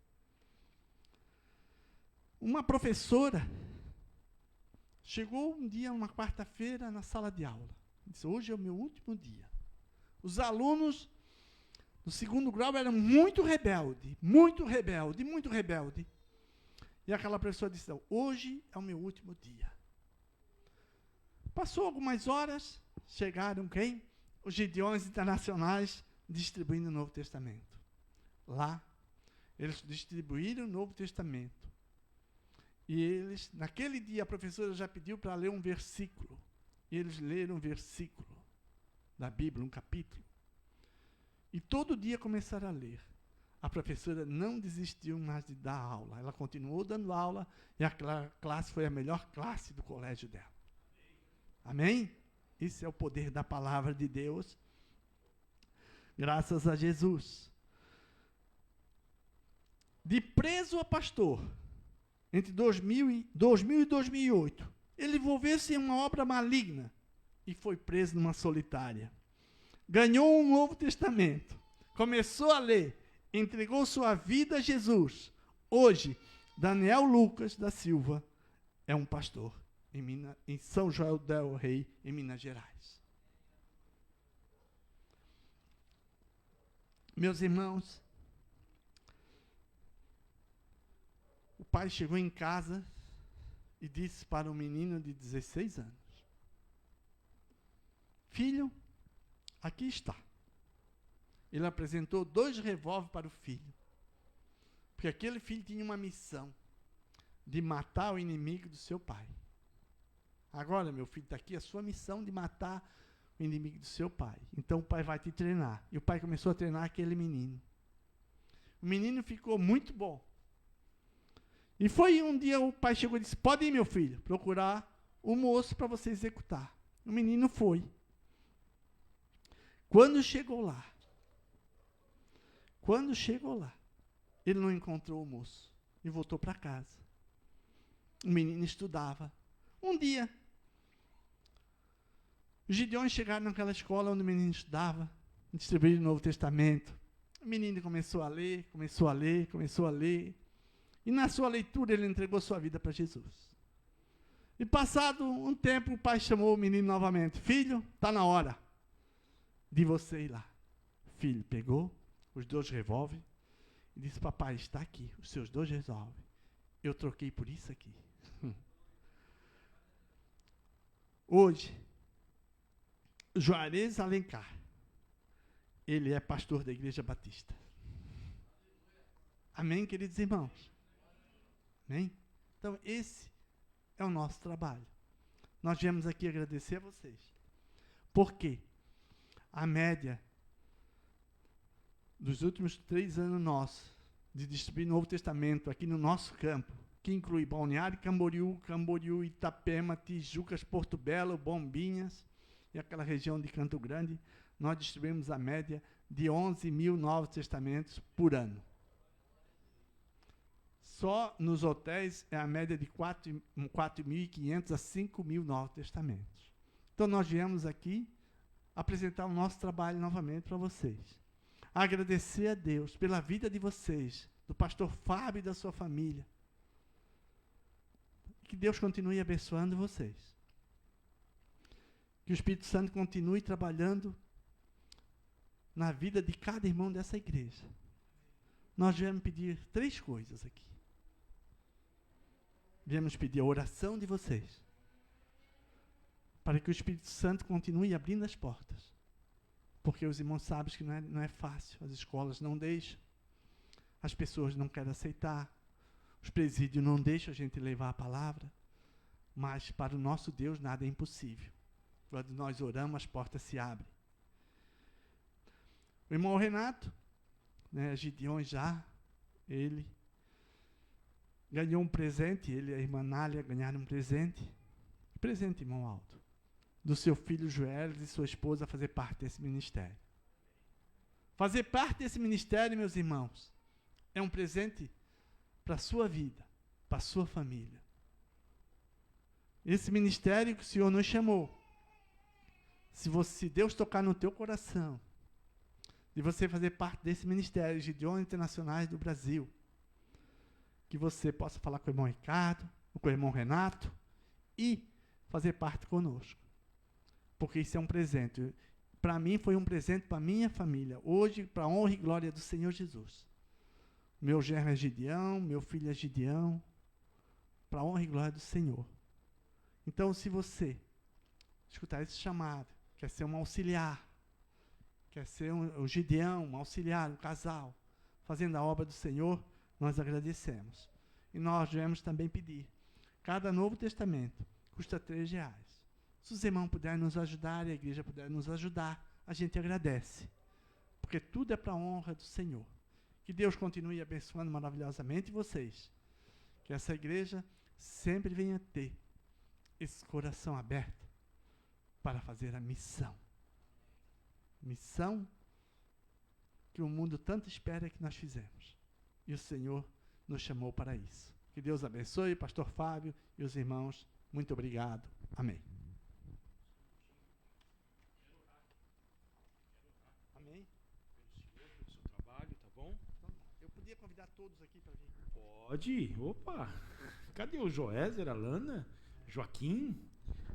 Uma professora chegou um dia, uma quarta-feira, na sala de aula. Disse: hoje é o meu último dia. Os alunos do segundo grau eram muito rebeldes, muito rebelde, muito rebelde. E aquela professora disse: hoje é o meu último dia. Passou algumas horas, chegaram quem? Os Gideões Internacionais distribuindo o Novo Testamento. Lá, eles distribuíram o Novo Testamento. E eles, naquele dia, a professora já pediu para ler um versículo. E eles leram um versículo da Bíblia, um capítulo. E todo dia começaram a ler. A professora não desistiu mais de dar aula. Ela continuou dando aula e aquela classe foi a melhor classe do colégio dela. Amém? Esse é o poder da palavra de Deus. Graças a Jesus. De preso a pastor, entre 2000 e 2008, ele envolveu-se em uma obra maligna e foi preso numa solitária. Ganhou um Novo Testamento, começou a ler, entregou sua vida a Jesus. Hoje, Daniel Lucas da Silva é um pastor em São João del Rei, em Minas Gerais. Meus irmãos, o pai chegou em casa e disse para um menino de 16 anos: filho, aqui está. Ele apresentou 2 revólveres para o filho, porque aquele filho tinha uma missão de matar o inimigo do seu pai. Agora, meu filho, está aqui a sua missão de matar o inimigo do seu pai. Então o pai vai te treinar. E o pai começou a treinar aquele menino. O menino ficou muito bom. E foi um dia o pai chegou e disse: pode ir, meu filho, procurar o moço para você executar. O menino foi. Quando chegou lá, ele não encontrou o moço e voltou para casa. O menino estudava. Um dia, os Gideões chegaram naquela escola onde o menino estudava, distribuíram o Novo Testamento. O menino começou a ler, e na sua leitura ele entregou sua vida para Jesus. E passado um tempo, o pai chamou o menino novamente: filho, está na hora de você ir lá. O filho pegou os 2 revólveres e disse: papai, está aqui, os seus 2 revólveres. Eu troquei por isso aqui. Hoje, Juarez Alencar, ele é pastor da Igreja Batista. Amém, queridos irmãos? Amém? Então, esse é o nosso trabalho. Nós viemos aqui agradecer a vocês. Por quê? A média dos últimos 3 anos nossos, de distribuir Novo Testamento aqui no nosso campo, que inclui Balneário Camboriú, Itapema, Tijucas, Porto Belo, Bombinhas e aquela região de Campo Grande, nós distribuímos a média de 11 mil Novos Testamentos por ano. Só nos hotéis é a média de 4.500 a 5.000 Novos Testamentos. Então nós viemos aqui apresentar o nosso trabalho novamente para vocês. Agradecer a Deus pela vida de vocês, do pastor Fábio e da sua família. Que Deus continue abençoando vocês. Que o Espírito Santo continue trabalhando na vida de cada irmão dessa igreja. Nós viemos pedir 3 coisas aqui. Viemos pedir a oração de vocês, para que o Espírito Santo continue abrindo as portas. Porque os irmãos sabem que não é fácil, as escolas não deixam, as pessoas não querem aceitar, os presídios não deixam a gente levar a palavra, mas para o nosso Deus nada é impossível. Quando nós oramos, as portas se abrem. O irmão Renato, Gideon já, ele ganhou um presente, ele e a irmã Nália ganharam um presente. Que presente, irmão Aldo? Do seu filho Joel e sua esposa fazer parte desse ministério. Fazer parte desse ministério, meus irmãos, é um presente para a sua vida, para a sua família. Esse ministério que o Senhor nos chamou, se Deus tocar no teu coração, de você fazer parte desse ministério, Gideon Internacionais do Brasil, que você possa falar com o irmão Ricardo, com o irmão Renato, e fazer parte conosco. Porque isso é um presente. Para mim foi um presente para a minha família. Hoje, para a honra e glória do Senhor Jesus. Meu genro é Gideão, meu filho é Gideão, para a honra e glória do Senhor. Então, se você escutar esse chamado, quer ser um auxiliar, quer ser um Gideão, um auxiliar, um casal, fazendo a obra do Senhor, nós agradecemos. E nós viemos também pedir. Cada Novo Testamento custa R$3. Se os irmãos puderem nos ajudar e a igreja puder nos ajudar, a gente agradece. Porque tudo é para a honra do Senhor. Que Deus continue abençoando maravilhosamente vocês. Que essa igreja sempre venha ter esse coração aberto para fazer a missão. Missão que o mundo tanto espera que nós fizemos. E o Senhor nos chamou para isso. Que Deus abençoe, pastor Fábio e os irmãos. Muito obrigado. Amém. Amém. Pelo seu trabalho, tá bom? Eu podia convidar todos aqui para vir. Pode. Opa. Cadê o Joézer, a Lana, Joaquim,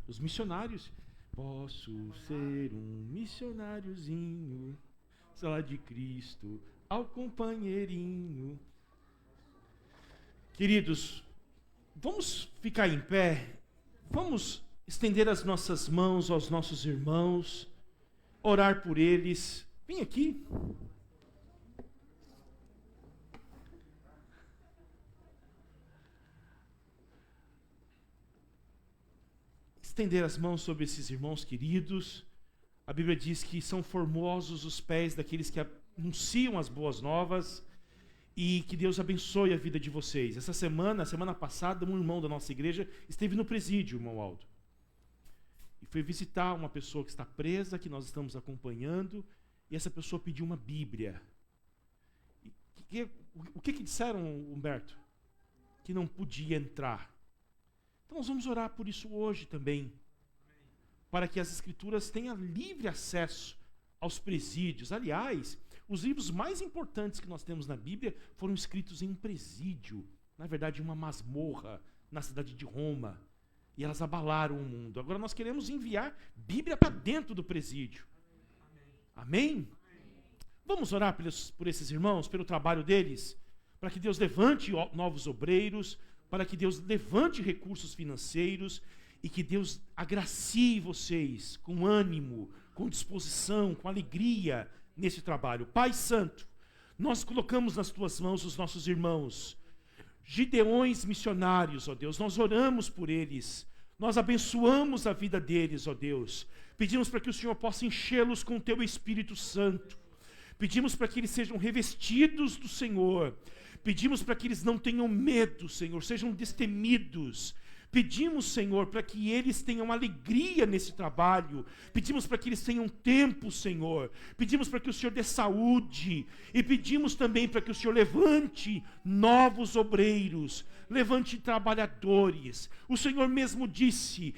os missionários? Posso ser um missionáriozinho, só de Cristo, ao companheirinho. Queridos, vamos ficar em pé, vamos estender as nossas mãos aos nossos irmãos, orar por eles. Vem aqui. Estender as mãos sobre esses irmãos queridos. A Bíblia diz que são formosos os pés daqueles que anunciam as boas novas, e que Deus abençoe a vida de vocês. Essa semana passada, um irmão da nossa igreja esteve no presídio, irmão Aldo, e foi visitar uma pessoa que está presa, que nós estamos acompanhando, e essa pessoa pediu uma Bíblia. O que disseram, Humberto? Que não podia entrar. Então nós vamos orar por isso hoje também, para que as Escrituras tenham livre acesso aos presídios. Aliás, os livros mais importantes que nós temos na Bíblia foram escritos em um presídio, na verdade, uma masmorra na cidade de Roma, e elas abalaram o mundo. Agora nós queremos enviar Bíblia para dentro do presídio. Amém? Vamos orar por esses irmãos, pelo trabalho deles, para que Deus levante novos obreiros, para que Deus levante recursos financeiros e que Deus agracie vocês com ânimo, com disposição, com alegria nesse trabalho. Pai Santo, Nós colocamos nas tuas mãos os nossos irmãos, gideões missionários, ó Deus. Nós oramos por eles, nós abençoamos a vida deles, ó Deus. Pedimos para que o Senhor possa enchê-los com o teu Espírito Santo. Pedimos para que eles sejam revestidos do Senhor. Pedimos para que eles não tenham medo, Senhor, sejam destemidos. Pedimos, Senhor, para que eles tenham alegria nesse trabalho. Pedimos para que eles tenham tempo, Senhor. Pedimos para que o Senhor dê saúde. E pedimos também para que o Senhor levante novos obreiros, levante trabalhadores. O Senhor mesmo disse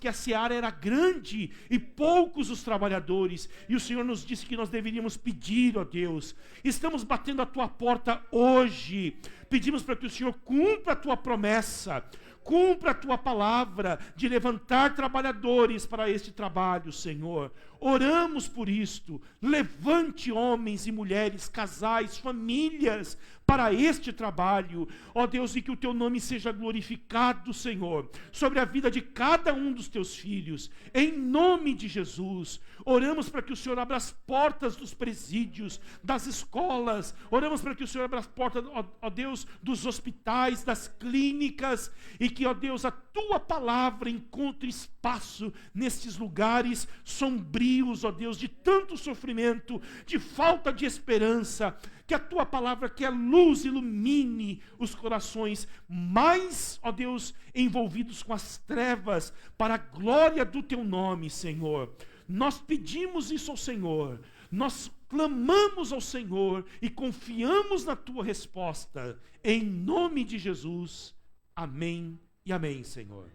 que a seara era grande e poucos os trabalhadores. E o Senhor nos disse que nós deveríamos pedir, ó Deus. Estamos batendo a tua porta hoje. Pedimos para que o Senhor cumpra a tua promessa, cumpra a tua palavra de levantar trabalhadores para este trabalho, Senhor. Oramos por isto. Levante homens e mulheres, casais, famílias para este trabalho. Ó Deus, e que o teu nome seja glorificado, Senhor, sobre a vida de cada um dos teus filhos. Em nome de Jesus. Oramos para que o Senhor abra as portas dos presídios, das escolas. Oramos para que o Senhor abra as portas, ó Deus, dos hospitais, das clínicas. E que, ó Deus, a tua palavra encontre espaço nestes lugares sombrios, ó Deus, de tanto sofrimento, de falta de esperança. Que a tua palavra, que é luz, ilumine os corações mais, ó Deus, envolvidos com as trevas, para a glória do teu nome, Senhor. Nós pedimos isso ao Senhor, nós clamamos ao Senhor e confiamos na tua resposta, em nome de Jesus. Amém e amém, Senhor.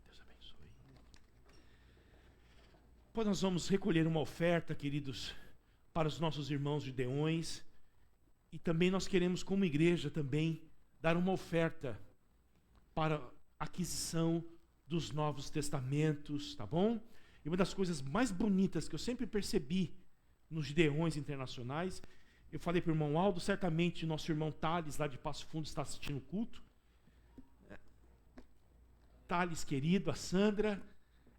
Deus abençoe. Pois nós vamos recolher uma oferta, queridos, para os nossos irmãos gideões, e também nós queremos, como igreja, também dar uma oferta para a aquisição dos Novos Testamentos, tá bom? E uma das coisas mais bonitas que eu sempre percebi nos Gideões Internacionais, eu falei para o irmão Aldo, certamente nosso irmão Thales, lá de Passo Fundo, está assistindo o culto. Thales, querido, a Sandra,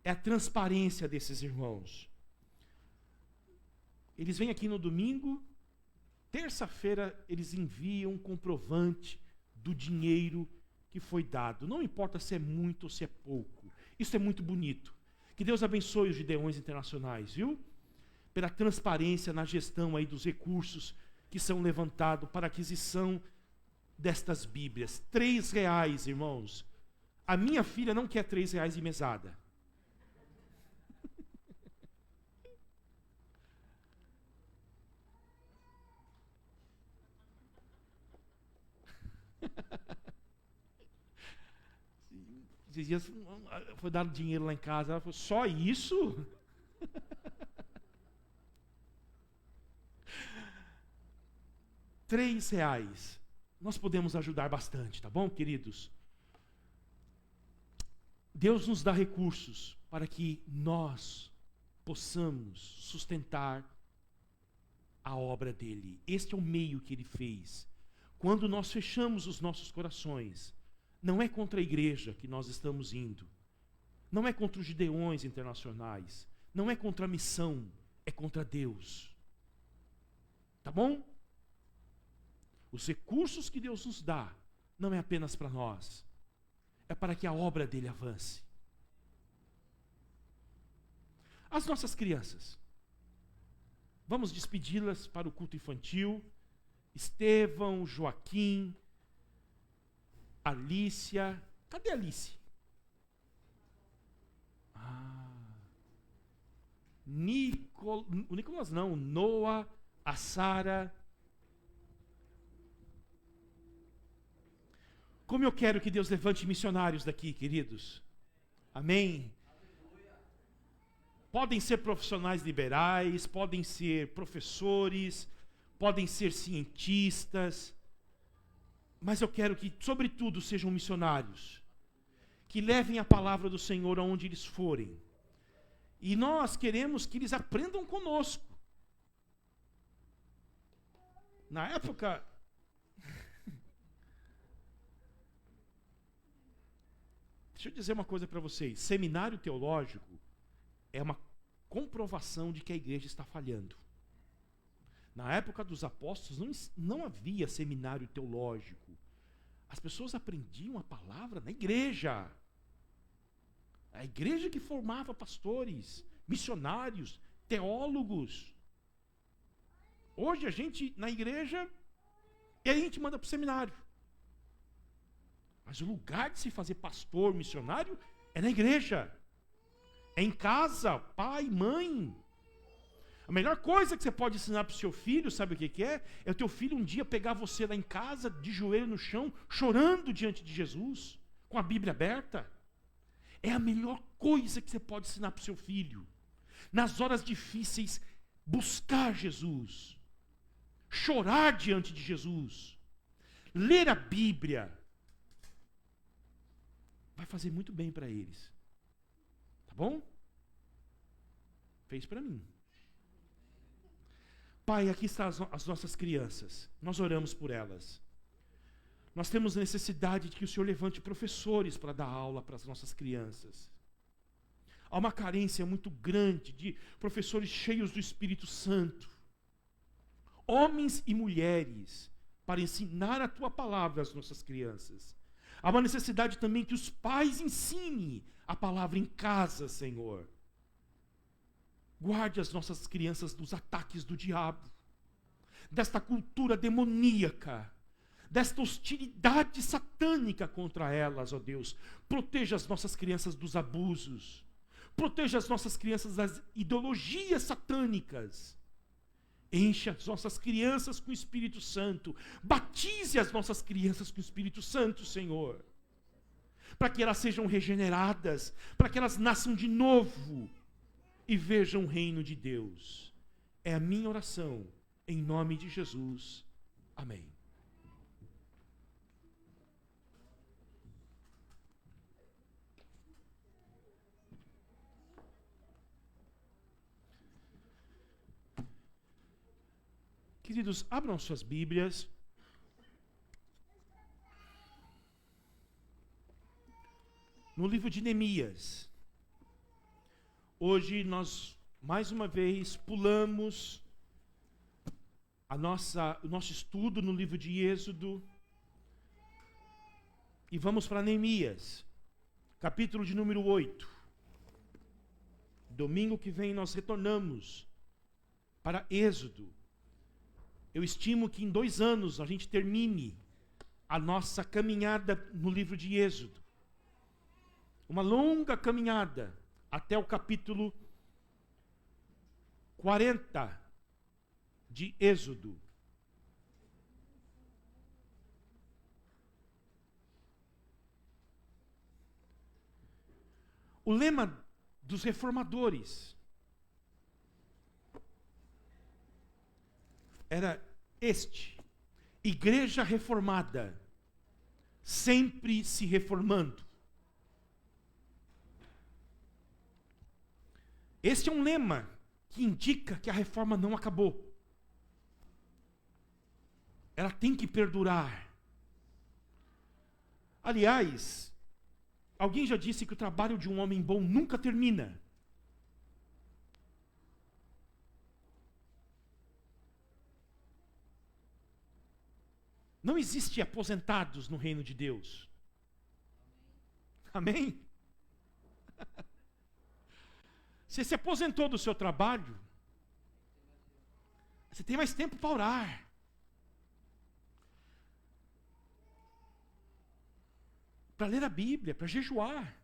é a transparência desses irmãos. Eles vêm aqui no domingo, terça-feira eles enviam um comprovante do dinheiro que foi dado. Não importa se é muito ou se é pouco. Isso é muito bonito. Que Deus abençoe os Gideões Internacionais, viu? Pela transparência na gestão aí dos recursos que são levantados para a aquisição destas Bíblias. R$3, irmãos. A minha filha não quer R$3 de mesada. Esses dias foi dado dinheiro lá em casa. Ela falou, só isso? R$3. Nós podemos ajudar bastante, tá bom, queridos? Deus nos dá recursos para que nós possamos sustentar a obra dele. Este é o meio que ele fez. Quando nós fechamos os nossos corações, não é contra a igreja que nós estamos indo. Não é contra os Gideões Internacionais. Não é contra a missão. É contra Deus. Tá bom? Os recursos que Deus nos dá não é apenas para nós. É para que a obra dele avance. As nossas crianças. Vamos despedi-las para o culto infantil. Estevão, Joaquim, Alícia. Cadê a Alice? O Nicolas não, o Noah, a Sara. Como eu quero que Deus levante missionários daqui, queridos. Amém? Podem ser profissionais liberais, podem ser professores, podem ser cientistas, mas eu quero que, sobretudo, sejam missionários, que levem a palavra do Senhor aonde eles forem. E nós queremos que eles aprendam conosco. Na época, Deixa eu dizer uma coisa para vocês. Seminário teológico é uma comprovação de que a igreja está falhando. Na época dos apóstolos não havia seminário teológico. As pessoas aprendiam a palavra na igreja. A igreja que formava pastores, missionários, teólogos. Hoje a gente, na igreja, e a gente manda para o seminário. Mas o lugar de se fazer pastor, missionário, é na igreja. É em casa, pai, mãe. A melhor coisa que você pode ensinar para o seu filho, sabe o que é? É o teu filho um dia pegar você lá em casa, de joelho no chão, chorando diante de Jesus, com a Bíblia aberta. É a melhor coisa que você pode ensinar para o seu filho. Nas horas difíceis, buscar Jesus. Chorar diante de Jesus. Ler a Bíblia. Vai fazer muito bem para eles. Tá bom? Fez para mim. Pai, aqui estão as nossas crianças. Nós oramos por elas. Nós temos necessidade de que o Senhor levante professores para dar aula para as nossas crianças. Há uma carência muito grande de professores cheios do Espírito Santo. Homens e mulheres para ensinar a Tua palavra às nossas crianças. Há uma necessidade também que os pais ensinem a palavra em casa, Senhor. Guarde as nossas crianças dos ataques do diabo, desta cultura demoníaca, desta hostilidade satânica contra elas, ó Deus. Proteja as nossas crianças dos abusos. Proteja as nossas crianças das ideologias satânicas. Enche as nossas crianças com o Espírito Santo. Batize as nossas crianças com o Espírito Santo, Senhor. Para que elas sejam regeneradas, para que elas nasçam de novo e vejam o reino de Deus. É a minha oração, em nome de Jesus. Amém. Queridos, abram suas Bíblias. No livro de Neemias. Hoje nós, mais uma vez, pulamos o nosso estudo no livro de Êxodo e vamos para Neemias, capítulo de número 8. Domingo que vem nós retornamos para Êxodo. Eu estimo que em 2 anos a gente termine a nossa caminhada no livro de Êxodo. Uma longa caminhada até o capítulo 40 de Êxodo. O lema dos reformadores era este: Igreja reformada, sempre se reformando. Este é um lema que indica que a reforma não acabou. Ela tem que perdurar. Aliás, alguém já disse que o trabalho de um homem bom nunca termina. Não existe aposentados no reino de Deus. Amém? Você se aposentou do seu trabalho, você tem mais tempo para orar. Para ler a Bíblia, para jejuar.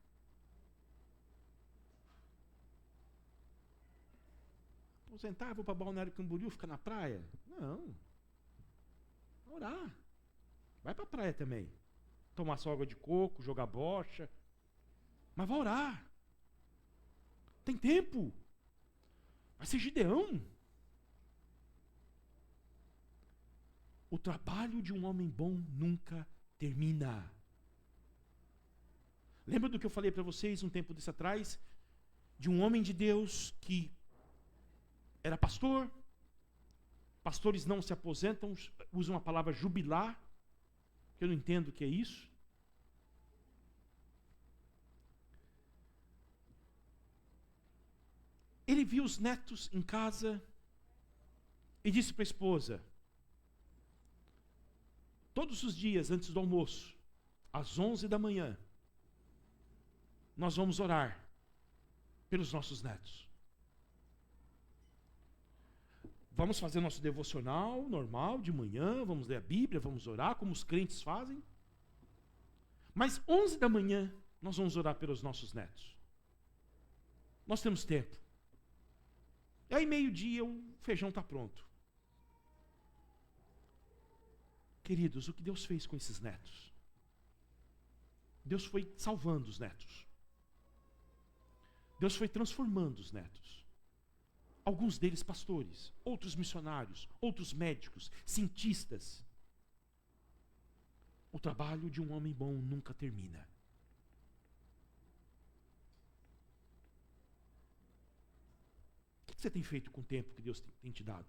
Aposentar, vou para Balneário Camboriú, ficar na praia? Não. Orar. Vai para a praia também. Tomar sua água de coco, jogar bocha. Mas vai orar. Tem tempo. Vai ser Gideão. O trabalho de um homem bom nunca termina. Lembra do que eu falei para vocês um tempo desse atrás? De um homem de Deus que era pastor. Pastores não se aposentam, usam a palavra jubilar, que eu não entendo o que é isso. ele viu os netos em casa e disse para a esposa: todos os dias antes do almoço, às 11 da manhã, nós vamos orar pelos nossos netos. Vamos fazer nosso devocional normal de manhã, vamos ler a Bíblia, vamos orar como os crentes fazem. Mas 11 da manhã nós vamos orar pelos nossos netos. Nós temos tempo. E aí meio-dia o feijão está pronto. Queridos, o que Deus fez com esses netos? Deus foi salvando os netos. Deus foi transformando os netos. Alguns deles pastores, outros missionários, outros médicos, cientistas. O trabalho de um homem bom nunca termina. O que você tem feito com o tempo que Deus tem te dado?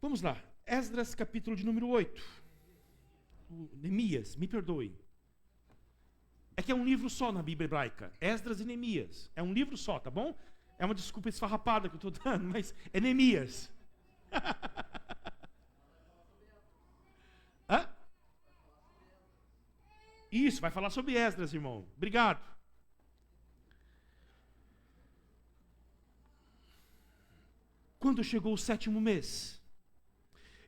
Vamos lá, Esdras capítulo de número 8. Neemias, me perdoe. É que é um livro só na Bíblia hebraica, Esdras e Neemias. É um livro só, tá bom? É uma desculpa esfarrapada que eu estou dando, mas é Neemias. Hã? Isso, vai falar sobre Esdras, irmão. Obrigado. Quando chegou o 7º mês,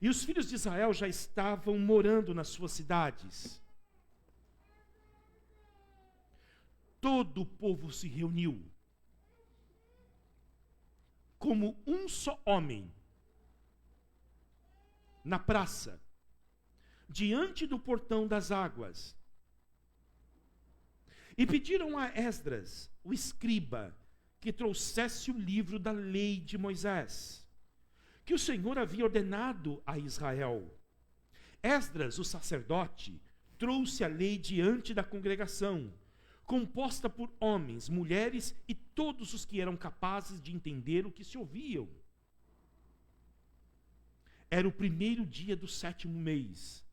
e os filhos de Israel já estavam morando nas suas cidades, todo o povo se reuniu como um só homem na praça, diante do portão das águas, e pediram a Esdras, o escriba, que trouxesse o livro da lei de Moisés, que o Senhor havia ordenado a Israel. Esdras, o sacerdote, trouxe a lei diante da congregação, composta por homens, mulheres e todos os que eram capazes de entender o que se ouviam. Era o 1º dia do 7º mês.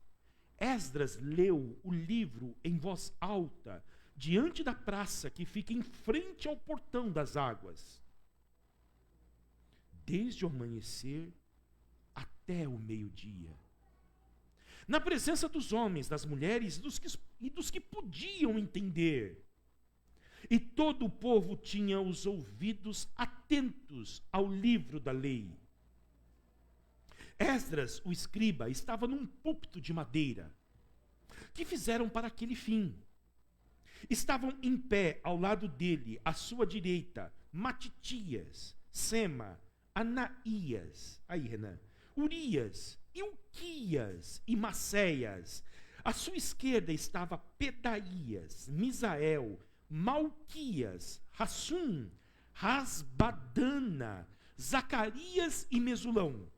Esdras leu o livro em voz alta, diante da praça que fica em frente ao portão das águas, desde o amanhecer até o meio-dia, na presença dos homens, das mulheres e dos que podiam entender. E todo o povo tinha os ouvidos atentos ao livro da lei. Esdras, o escriba, estava num púlpito de madeira, que fizeram para aquele fim. Estavam em pé ao lado dele, à sua direita, Matitias, Sema, Anaías, aí Renan, Urias, Ilquias e Maceias. À sua esquerda estava Pedaías, Misael, Malquias, Hassum, Rasbadana, Zacarias e Mesulão.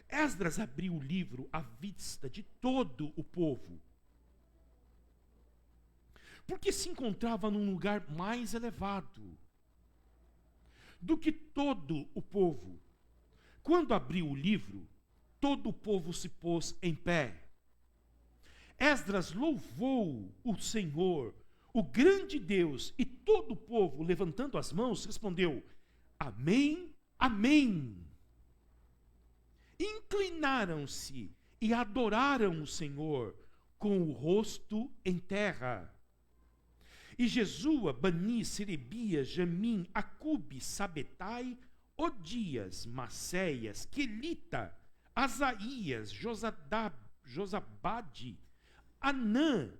Esdras abriu o livro à vista de todo o povo, porque se encontrava num lugar mais elevado do que todo o povo. Quando abriu o livro, todo o povo se pôs em pé. Esdras louvou o Senhor, o grande Deus, e todo o povo, levantando as mãos, respondeu: Amém, Amém. Inclinaram-se e adoraram o Senhor com o rosto em terra. E Jesua, Bani, Serebias, Jamim, Acube, Sabetai, Odias, Maceias, Quelita, Asaías, Josabade, Anã,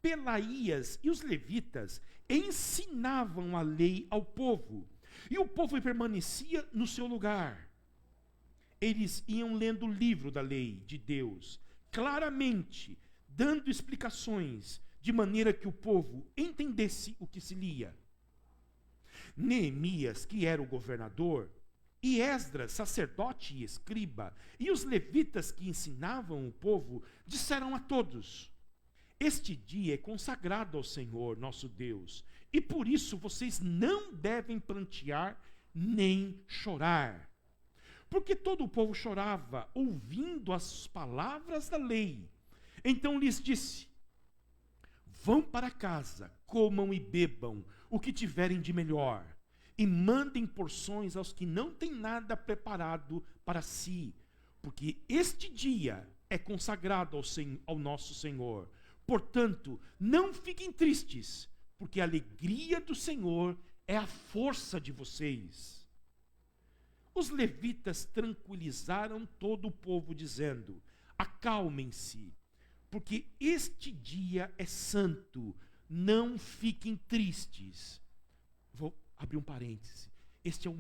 Pelaías e os levitas ensinavam a lei ao povo, e o povo permanecia no seu lugar. Eles iam lendo o livro da lei de Deus, claramente, dando explicações, de maneira que o povo entendesse o que se lia. Neemias, que era o governador, e Esdras, sacerdote e escriba, e os levitas que ensinavam o povo, disseram a todos: Este dia é consagrado ao Senhor, nosso Deus, e por isso vocês não devem prantear nem chorar. Porque todo o povo chorava, ouvindo as palavras da lei. Então lhes disse: vão para casa, comam e bebam o que tiverem de melhor, e mandem porções aos que não têm nada preparado para si, porque este dia é consagrado ao nosso Senhor. Portanto, não fiquem tristes, porque a alegria do Senhor é a força de vocês. Os levitas tranquilizaram todo o povo, dizendo: acalmem-se, porque este dia é santo, não fiquem tristes. Vou abrir um parêntese. Este é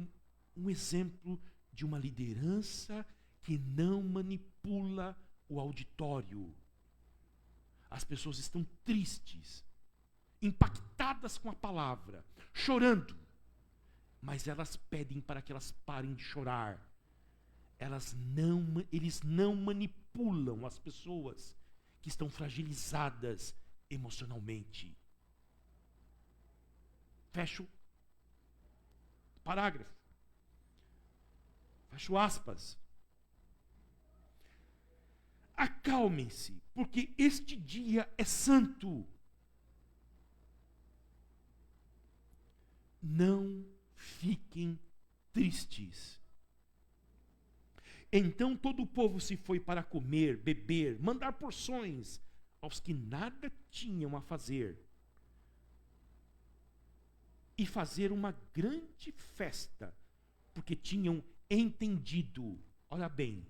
um exemplo de uma liderança que não manipula o auditório. As pessoas estão tristes, impactadas com a palavra, chorando, mas elas pedem para que elas parem de chorar. Eles não manipulam as pessoas que estão fragilizadas emocionalmente. Fecho parágrafo. Fecho aspas. Acalmem-se, porque este dia é santo. Não fiquem tristes. Então todo o povo se foi para comer, beber, mandar porções aos que nada tinham a fazer, e fazer uma grande festa, porque tinham entendido, olha bem,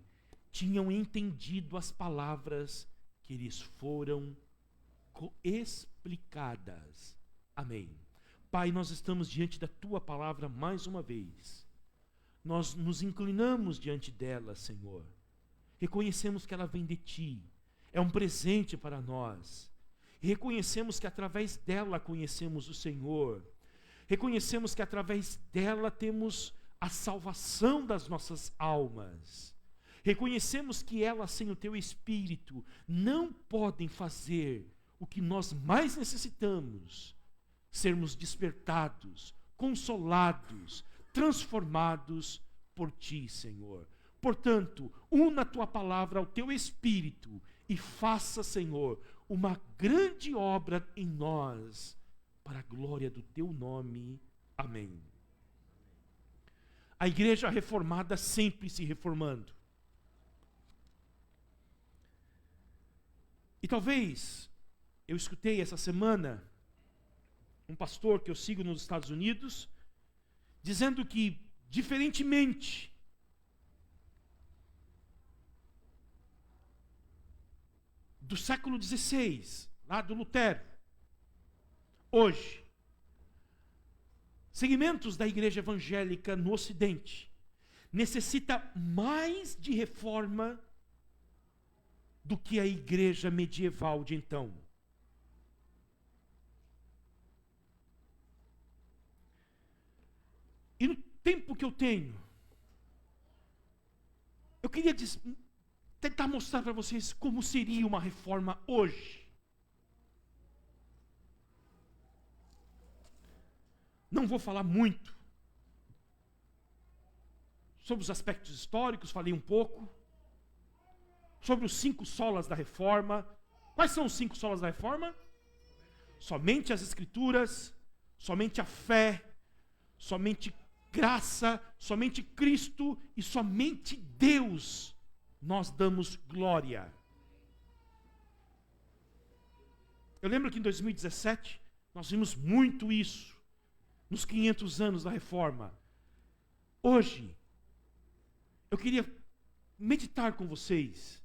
tinham entendido as palavras que lhes foram explicadas. Amém. Pai, nós estamos diante da Tua palavra mais uma vez. Nós nos inclinamos diante dela, Senhor. Reconhecemos que ela vem de Ti. É um presente para nós. E reconhecemos que através dela conhecemos o Senhor. Reconhecemos que através dela temos a salvação das nossas almas. Reconhecemos que ela, sem o Teu Espírito, não podem fazer o que nós mais necessitamos: sermos despertados, consolados, transformados por Ti, Senhor. Portanto, una a Tua palavra ao Teu Espírito e faça, Senhor, uma grande obra em nós, para a glória do Teu nome. Amém. A igreja reformada sempre se reformando. E talvez, eu escutei essa semana um pastor que eu sigo nos Estados Unidos, dizendo que, diferentemente do século XVI, lá do Lutero, hoje, segmentos da igreja evangélica no Ocidente necessita mais de reforma do que a igreja medieval de então. E no tempo que eu tenho, eu queria tentar mostrar para vocês como seria uma reforma hoje. Não vou falar muito sobre os aspectos históricos, falei um pouco. Sobre os 5 solas da reforma. Quais são os 5 solas da reforma? Somente as Escrituras, somente a fé, somente graça, somente Cristo e somente Deus nós damos glória. Eu lembro que em 2017 nós vimos muito isso nos 500 anos da reforma. Hoje eu queria meditar com vocês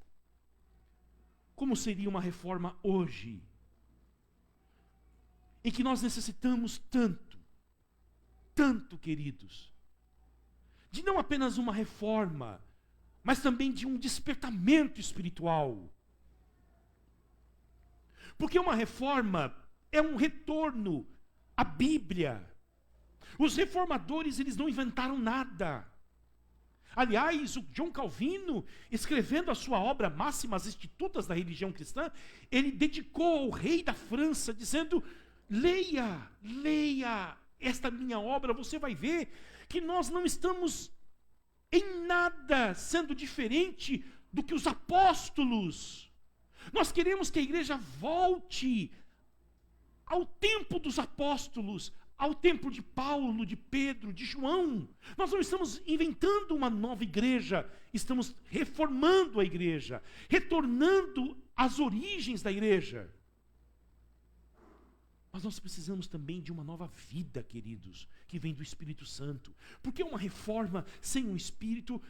como seria uma reforma hoje, em que nós necessitamos tanto, queridos, de não apenas uma reforma, mas também de um despertamento espiritual. Porque uma reforma é um retorno à Bíblia. Os reformadores, eles não inventaram nada. Aliás, o John Calvino, escrevendo a sua obra Máximas Institutas da Religião Cristã, ele dedicou ao rei da França, dizendo: leia esta minha obra, você vai ver que nós não estamos em nada sendo diferente do que os apóstolos. Nós queremos que a igreja volte ao tempo dos apóstolos, ao tempo de Paulo, de Pedro, de João. Nós não estamos inventando uma nova igreja, estamos reformando a igreja, retornando às origens da igreja. Mas nós precisamos também de uma nova vida, queridos, que vem do Espírito Santo. Porque uma reforma sem o Espírito,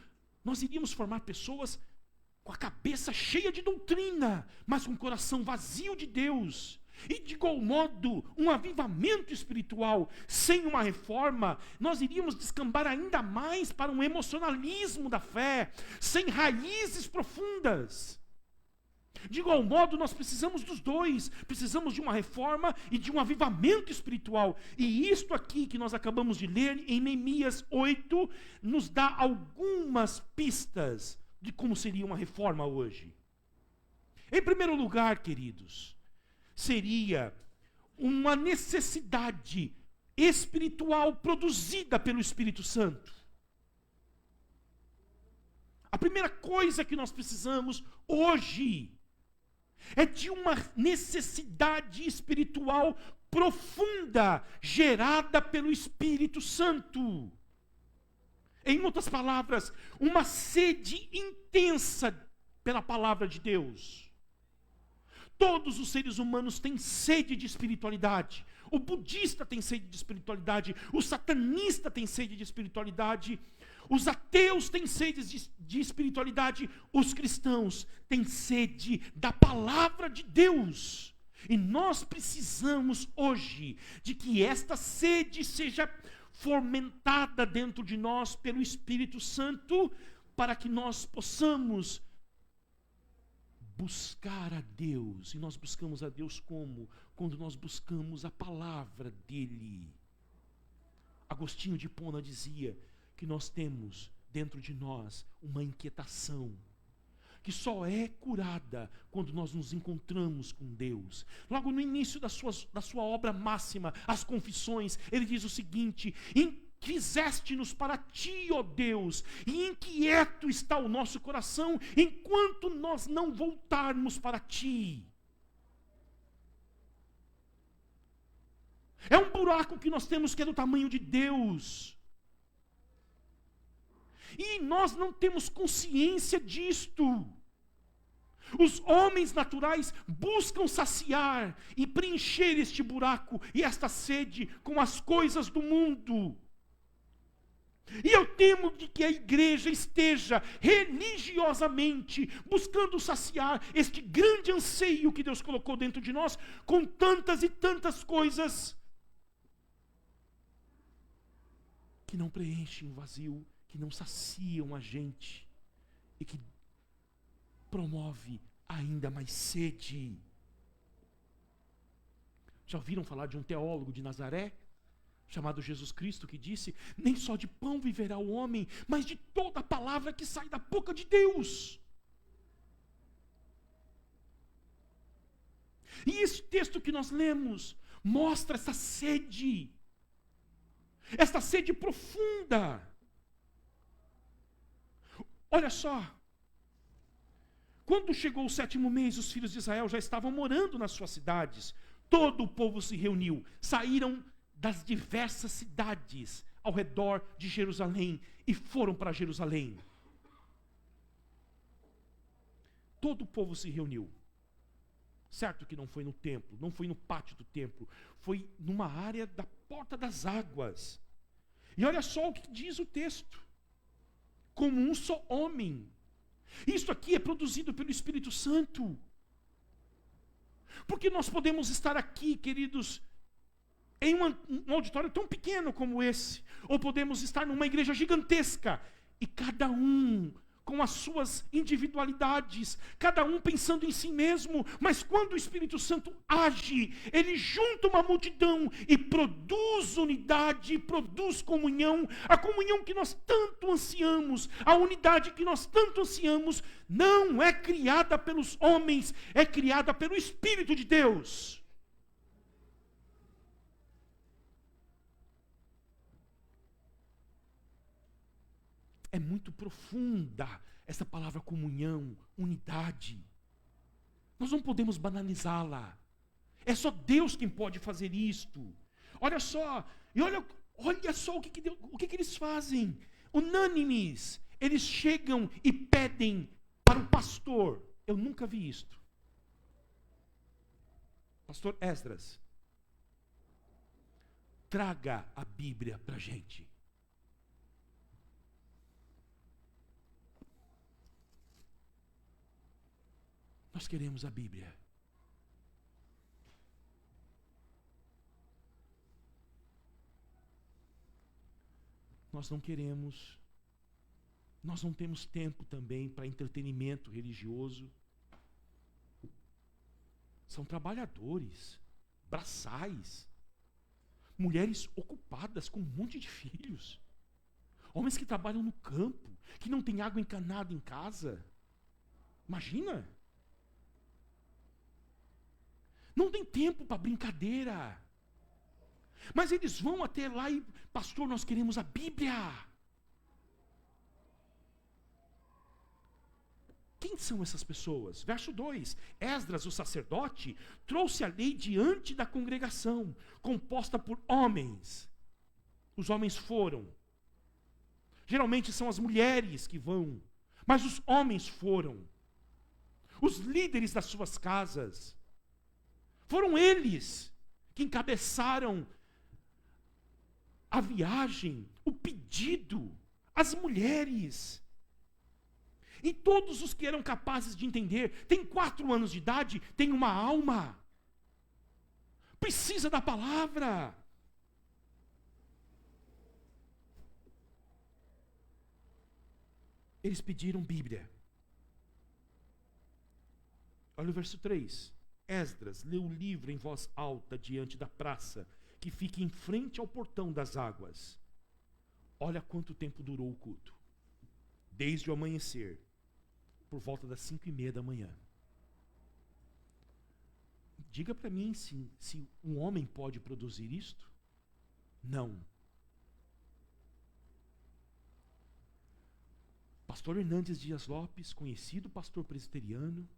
nós iríamos formar pessoas com a cabeça cheia de doutrina, mas com o coração vazio de Deus. E de igual modo, um avivamento espiritual sem uma reforma, nós iríamos descambar ainda mais para um emocionalismo da fé, sem raízes profundas. De igual modo, nós precisamos dos dois, precisamos de uma reforma e de um avivamento espiritual. E isto aqui que nós acabamos de ler em Neemias 8, nos dá algumas pistas de como seria uma reforma hoje. Em primeiro lugar, queridos, seria uma necessidade espiritual produzida pelo Espírito Santo. A primeira coisa que nós precisamos hoje é de uma necessidade espiritual profunda, gerada pelo Espírito Santo. Em outras palavras, uma sede intensa pela palavra de Deus. Todos os seres humanos têm sede de espiritualidade. O budista tem sede de espiritualidade. O satanista tem sede de espiritualidade. Os ateus têm sede de espiritualidade. Os cristãos têm sede da palavra de Deus. E nós precisamos hoje de que esta sede seja fomentada dentro de nós pelo Espírito Santo, para que nós possamos buscar a Deus. E nós buscamos a Deus como? Quando nós buscamos a palavra dele. Agostinho de Hipona dizia que nós temos dentro de nós uma inquietação, que só é curada quando nós nos encontramos com Deus. Logo no início da sua obra máxima, As Confissões, ele diz o seguinte: fizeste-nos para ti, ó Deus, e inquieto está o nosso coração, enquanto nós não voltarmos para ti. É um buraco que nós temos que é do tamanho de Deus. E nós não temos consciência disto. Os homens naturais buscam saciar e preencher este buraco e esta sede com as coisas do mundo. E eu temo de que a igreja esteja religiosamente buscando saciar este grande anseio que Deus colocou dentro de nós com tantas e tantas coisas que não preenchem o vazio, que não saciam a gente e que promove ainda mais sede. Já ouviram falar de um teólogo de Nazaré, chamado Jesus Cristo, que disse: nem só de pão viverá o homem, mas de toda a palavra que sai da boca de Deus. E esse texto que nós lemos mostra essa sede profunda. Olha só, quando chegou o 7º mês, os filhos de Israel já estavam morando nas suas cidades. Todo o povo se reuniu, saíram das diversas cidades ao redor de Jerusalém e foram para Jerusalém. Todo o povo se reuniu. Certo que não foi no templo, não foi no pátio do templo, foi numa área da Porta das Águas. E olha só o que diz o texto: como um só homem. Isso aqui é produzido pelo Espírito Santo. Porque nós podemos estar aqui, queridos, em um auditório tão pequeno como esse, ou podemos estar numa igreja gigantesca, e cada um com as suas individualidades, cada um pensando em si mesmo, mas quando o Espírito Santo age, ele junta uma multidão e produz unidade, produz comunhão, a comunhão que nós tanto ansiamos, a unidade que nós tanto ansiamos, não é criada pelos homens, é criada pelo Espírito de Deus. É muito profunda essa palavra comunhão, unidade. Nós não podemos banalizá-la. É só Deus quem pode fazer isto. Olha só, e olha só o que eles fazem. Unânimes, eles chegam e pedem para o pastor. Eu nunca vi isto. Pastor Esdras, traga a Bíblia para a gente. Nós queremos a Bíblia. Nós não queremos, nós não temos tempo também para entretenimento religioso. São trabalhadores, braçais, mulheres ocupadas com um monte de filhos, homens que trabalham no campo, que não tem água encanada em casa. Imagina! Não tem tempo para brincadeira. Mas eles vão até lá e, pastor, nós queremos a Bíblia. Quem são essas pessoas? Verso 2: Esdras, o sacerdote, trouxe a lei diante da congregação, composta por homens. Os homens foram. Geralmente são as mulheres que vão, mas os homens foram. Os líderes das suas casas. Foram eles que encabeçaram a viagem, o pedido, as mulheres. E todos os que eram capazes de entender, tem 4 anos de idade, tem uma alma, precisa da palavra. Eles pediram Bíblia. Olha o verso 3. Esdras leu o livro em voz alta diante da praça, que fica em frente ao portão das águas. Olha quanto tempo durou o culto. Desde o amanhecer, por volta das 5:30 da manhã. Diga para mim se um homem pode produzir isto? Não. Pastor Hernandes Dias Lopes, conhecido pastor presbiteriano,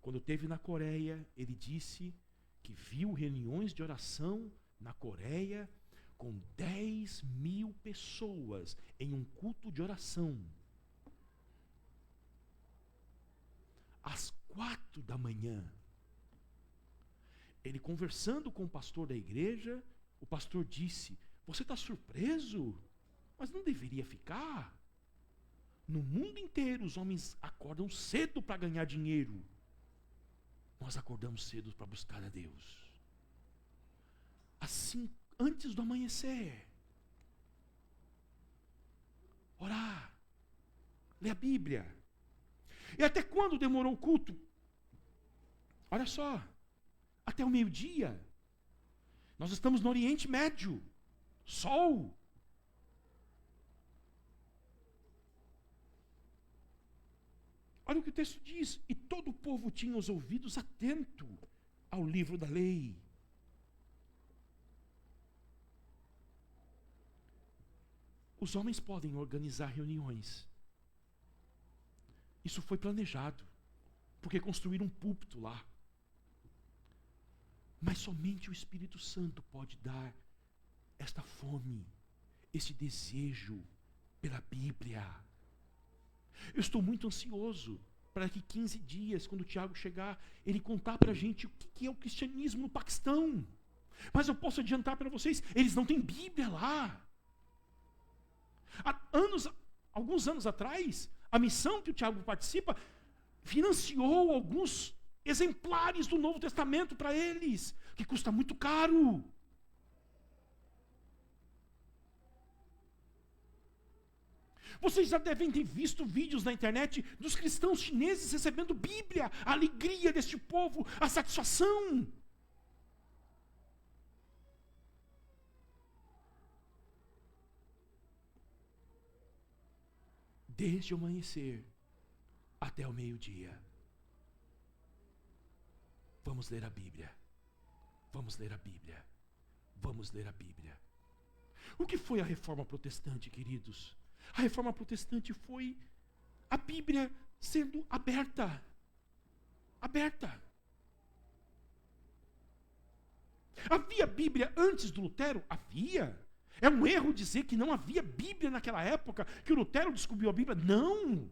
quando esteve na Coreia, ele disse que viu reuniões de oração na Coreia com 10.000 pessoas em um culto de oração. Às 4 da manhã, ele conversando com o pastor da igreja, o pastor disse: você está surpreso? Mas não deveria ficar. No mundo inteiro os homens acordam cedo para ganhar dinheiro. Nós acordamos cedo para buscar a Deus. Assim, antes do amanhecer, orar, ler a Bíblia. E até quando demorou o culto? Olha só, até o meio-dia. Nós estamos no Oriente Médio, sol. Olha o que o texto diz: e todo o povo tinha os ouvidos atentos ao livro da lei. Os homens podem organizar reuniões. Isso foi planejado, porque construíram um púlpito lá. Mas somente o Espírito Santo pode dar esta fome, esse desejo pela Bíblia. Eu estou muito ansioso para que 15 dias, quando o Tiago chegar, ele contar para a gente o que é o cristianismo no Paquistão. Mas eu posso adiantar para vocês, eles não têm Bíblia lá. Alguns anos atrás, a missão que o Tiago participa financiou alguns exemplares do Novo Testamento para eles, que custa muito caro. Vocês já devem ter visto vídeos na internet dos cristãos chineses recebendo Bíblia, a alegria deste povo, a satisfação. Desde o amanhecer até o meio-dia. Vamos ler a Bíblia. Vamos ler a Bíblia. Vamos ler a Bíblia. O que foi a reforma protestante, queridos? A reforma protestante foi a Bíblia sendo aberta. Aberta. Havia Bíblia antes do Lutero? Havia. É um erro dizer que não havia Bíblia naquela época, que o Lutero descobriu a Bíblia. Não.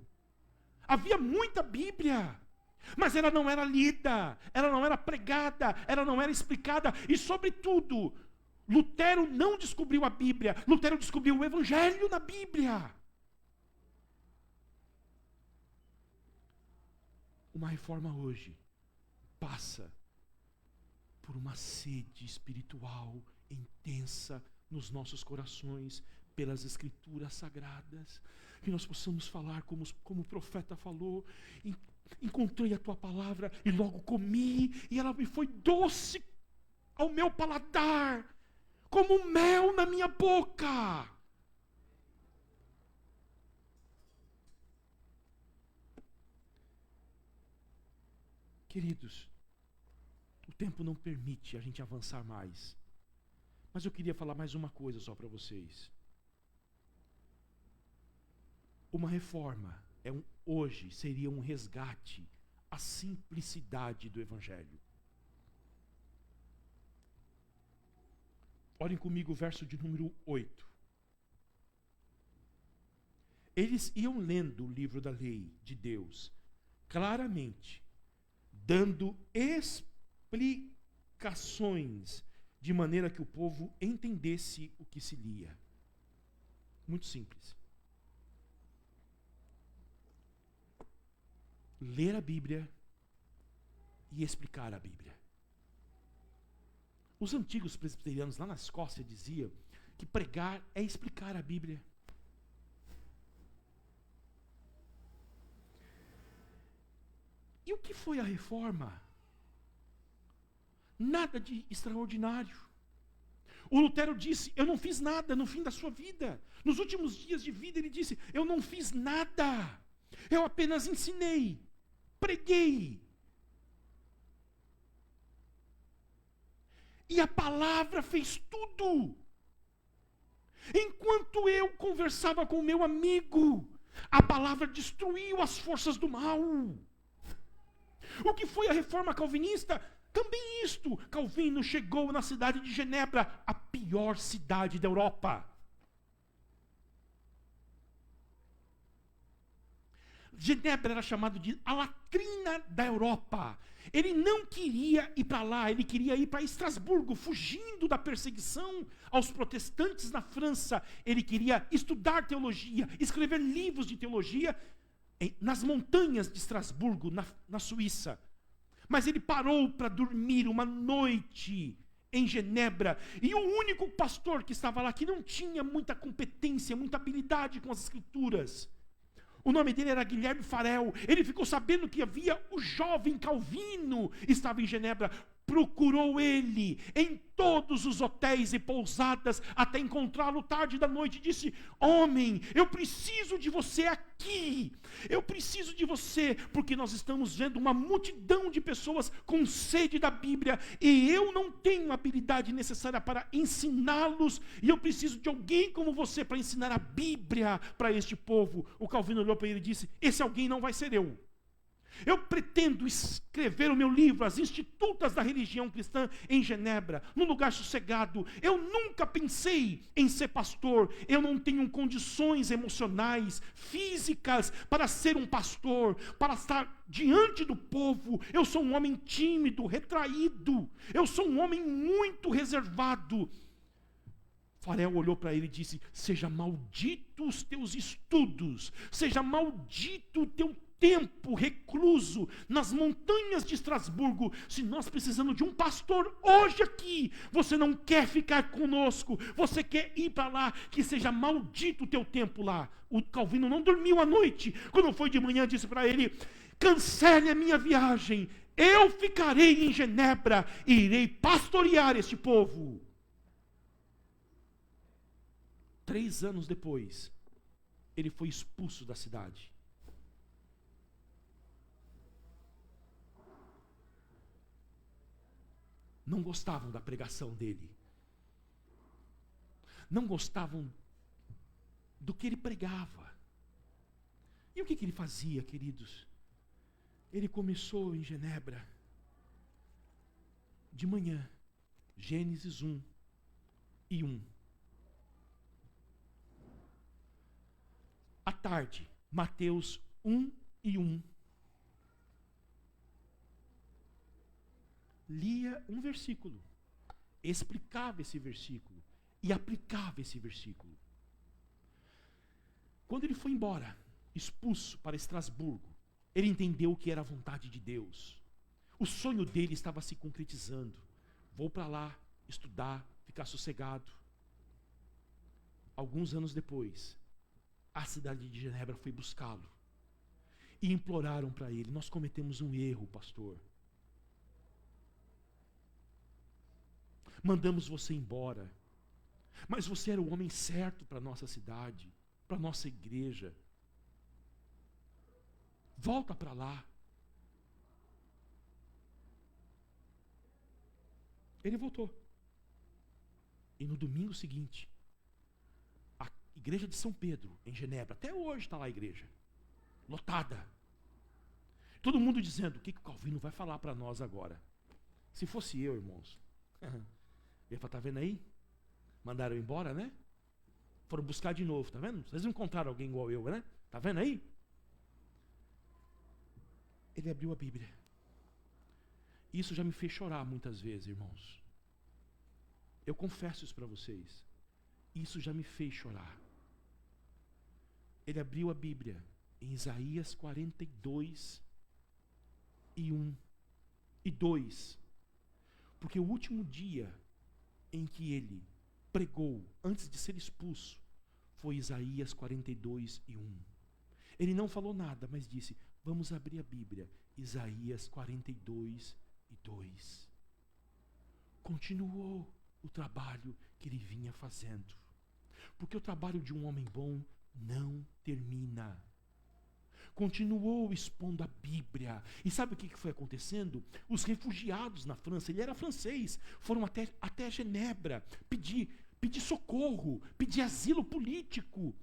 Havia muita Bíblia. Mas ela não era lida, ela não era pregada, ela não era explicada. E, sobretudo, Lutero não descobriu a Bíblia. Lutero descobriu o Evangelho na Bíblia. Uma reforma hoje passa por uma sede espiritual intensa nos nossos corações, pelas Escrituras Sagradas, que nós possamos falar como o profeta falou: encontrei a tua palavra e logo comi, e ela me foi doce ao meu paladar, como mel na minha boca. Queridos, o tempo não permite a gente avançar mais. Mas eu queria falar mais uma coisa só para vocês. Uma reforma hoje seria um resgate à simplicidade do Evangelho. Olhem comigo o verso de número 8. Eles iam lendo o livro da lei de Deus, claramente, dando explicações, de maneira que o povo entendesse o que se lia. Muito simples. Ler a Bíblia e explicar a Bíblia. Os antigos presbiterianos lá na Escócia diziam que pregar é explicar a Bíblia. E o que foi a reforma? Nada de extraordinário. O Lutero disse: eu não fiz nada no fim da sua vida. Nos últimos dias de vida ele disse: eu não fiz nada. Eu apenas ensinei, preguei. E a palavra fez tudo. Enquanto eu conversava com o meu amigo, a palavra destruiu as forças do mal. O que foi a reforma calvinista? Também isto. Calvino chegou na cidade de Genebra, a pior cidade da Europa. Genebra era chamado de a latrina da Europa. Ele não queria ir para lá, ele queria ir para Estrasburgo, fugindo da perseguição aos protestantes na França. Ele queria estudar teologia, escrever livros de teologia nas montanhas de Estrasburgo, na Suíça. Mas ele parou para dormir uma noite em Genebra, e o único pastor que estava lá, que não tinha muita competência, muita habilidade com as Escrituras, o nome dele era Guilherme Farel. Ele ficou sabendo que havia o jovem Calvino, estava em Genebra, procurou ele em todos os hotéis e pousadas, até encontrá-lo tarde da noite, e disse: homem, eu preciso de você aqui, eu preciso de você, porque nós estamos vendo uma multidão de pessoas com sede da Bíblia, e eu não tenho a habilidade necessária para ensiná-los, e eu preciso de alguém como você para ensinar a Bíblia para este povo. O Calvino olhou para ele e disse: esse alguém não vai ser eu. Eu pretendo escrever o meu livro, As Institutas da Religião Cristã, em Genebra, num lugar sossegado. Eu nunca pensei em ser pastor. Eu não tenho condições emocionais, físicas, para ser um pastor, para estar diante do povo. Eu sou um homem tímido, retraído. Eu sou um homem muito reservado. Farel olhou para ele e disse: seja maldito os teus estudos, seja maldito o teu tempo recluso nas montanhas de Estrasburgo. Se nós precisamos de um pastor hoje aqui, você não quer ficar conosco, você quer ir para lá, que seja maldito o teu tempo lá. O Calvino não dormiu à noite. Quando foi de manhã, disse para ele: cancele a minha viagem, eu ficarei em Genebra e irei pastorear este povo. 3 anos depois, ele foi expulso da cidade. Não gostavam da pregação dele. Não gostavam do que ele pregava. E o que ele fazia, queridos? Ele começou em Genebra, de manhã, Gênesis 1 e 1. À tarde, Mateus 1 e 1. Lia um versículo, explicava esse versículo e aplicava esse versículo. Quando ele foi embora, expulso para Estrasburgo, ele entendeu o que era a vontade de Deus. O sonho dele estava se concretizando. Vou para lá, estudar, ficar sossegado. Alguns anos depois, a cidade de Genebra foi buscá-lo. E imploraram para ele: nós cometemos um erro, pastor. Mandamos você embora. Mas você era o homem certo para a nossa cidade, para a nossa igreja. Volta para lá. Ele voltou. E no domingo seguinte, a igreja de São Pedro, em Genebra, até hoje está lá a igreja, lotada. Todo mundo dizendo: o que o Calvino vai falar para nós agora? Se fosse eu, irmãos, eu ia falar: tá vendo aí? Mandaram embora, né? Foram buscar de novo, tá vendo? Vocês não encontraram alguém igual eu, né? Tá vendo aí? Ele abriu a Bíblia. Isso já me fez chorar muitas vezes, irmãos. Eu confesso isso para vocês. Isso já me fez chorar. Ele abriu a Bíblia em Isaías 42 e 1 e 2. Porque o último dia em que ele pregou, antes de ser expulso, foi Isaías 42 e 1. Ele não falou nada, mas disse: vamos abrir a Bíblia, Isaías 42 e 2. Continuou o trabalho que ele vinha fazendo. Porque o trabalho de um homem bom não termina. Continuou expondo a Bíblia. E sabe o que foi acontecendo? Os refugiados na França, ele era francês, foram até Genebra pedir socorro, pedir asilo político.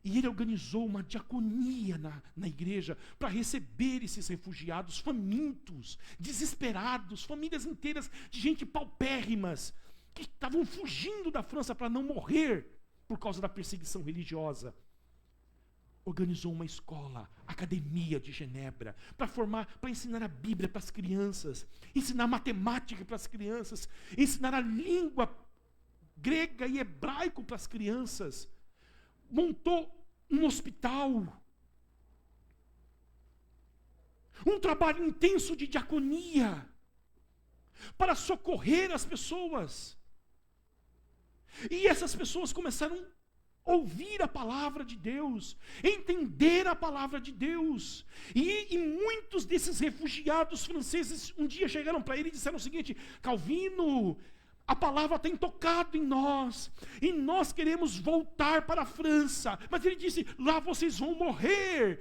E ele organizou uma diaconia na igreja para receber esses refugiados famintos, desesperados, famílias inteiras de gente paupérrimas, que estavam fugindo da França para não morrer por causa da perseguição religiosa. Organizou uma escola, academia de Genebra, para ensinar a Bíblia para as crianças, ensinar matemática para as crianças, ensinar a língua grega e hebraico para as crianças. Montou um hospital, um trabalho intenso de diaconia, para socorrer as pessoas. E essas pessoas começaram a ouvir a palavra de Deus, entender a palavra de Deus. E muitos desses refugiados franceses um dia chegaram para ele e disseram o seguinte: Calvino, a palavra tem tocado em nós, e nós queremos voltar para a França. Mas ele disse: lá vocês vão morrer,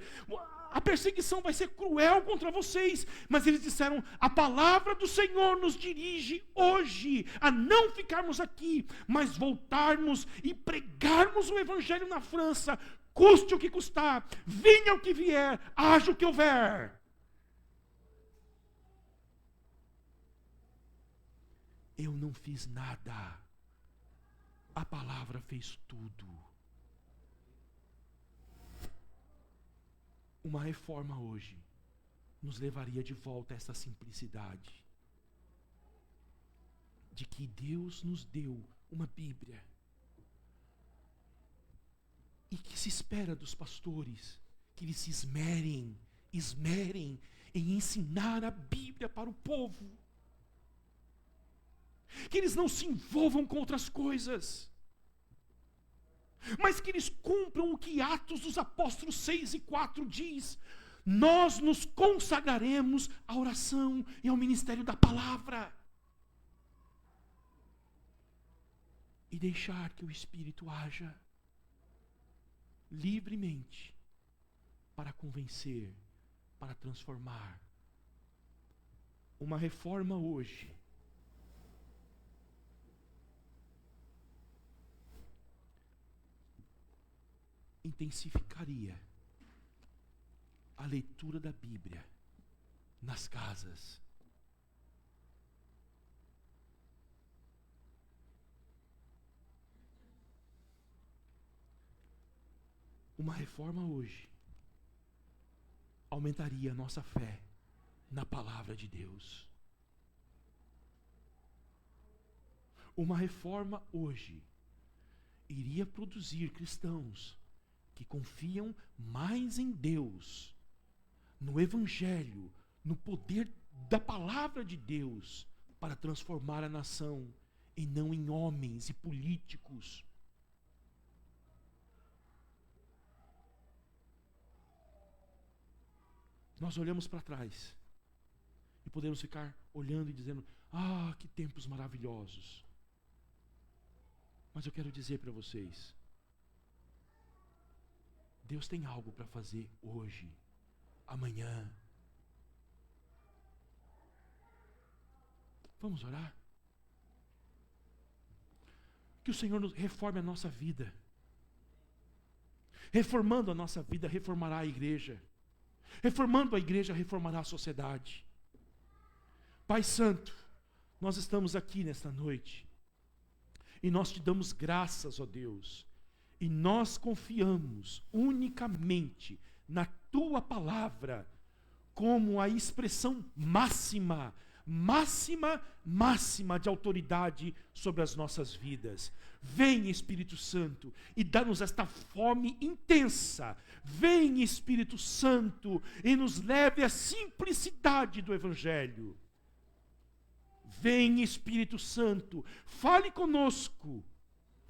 a perseguição vai ser cruel contra vocês. Mas eles disseram: a palavra do Senhor nos dirige hoje a não ficarmos aqui, mas voltarmos e pregarmos o evangelho na França, custe o que custar, venha o que vier, haja o que houver. Eu não fiz nada, a palavra fez tudo. Uma reforma hoje nos levaria de volta a essa simplicidade, de que Deus nos deu uma Bíblia, e que se espera dos pastores que eles se esmerem em ensinar a Bíblia para o povo, que eles não se envolvam com outras coisas, mas que eles cumpram o que Atos dos Apóstolos 6 e 4 diz: nós nos consagraremos à oração e ao ministério da palavra, e deixar que o Espírito haja livremente para convencer, para transformar. Uma reforma hoje intensificaria a leitura da Bíblia nas casas, Uma reforma hoje aumentaria a nossa fé na palavra de Deus. Uma reforma hoje iria produzir cristãos que confiam mais em Deus, no Evangelho, no poder da palavra de Deus para transformar a nação, e não em homens e políticos. Nós olhamos para trás e podemos ficar olhando e dizendo: ah, que tempos maravilhosos. Mas eu quero dizer para vocês, Deus tem algo para fazer hoje, amanhã. Vamos orar? Que o Senhor reforme a nossa vida. Reformando a nossa vida, reformará a igreja. Reformando a igreja, reformará a sociedade. Pai Santo, nós estamos aqui nesta noite e nós te damos graças, ó Deus, e nós confiamos unicamente na tua palavra como a expressão máxima de autoridade sobre as nossas vidas. Vem, Espírito Santo, e dá-nos esta fome intensa. Vem, Espírito Santo, e nos leve à simplicidade do Evangelho. Vem, Espírito Santo, fale conosco,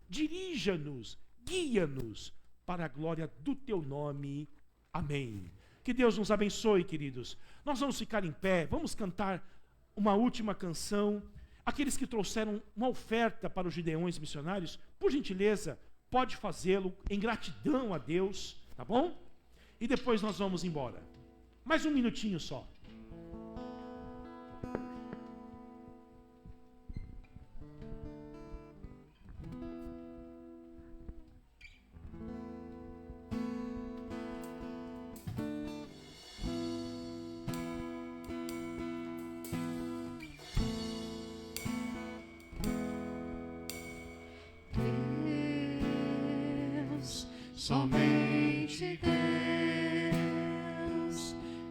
dirija-nos, guia-nos para a glória do teu nome. Amém. Que Deus nos abençoe, queridos. Nós vamos ficar em pé, vamos cantar uma última canção. Aqueles que trouxeram uma oferta para os Gideões missionários, por gentileza, pode fazê-lo em gratidão a Deus, tá bom? E depois nós vamos embora. Mais um minutinho só. Somente Deus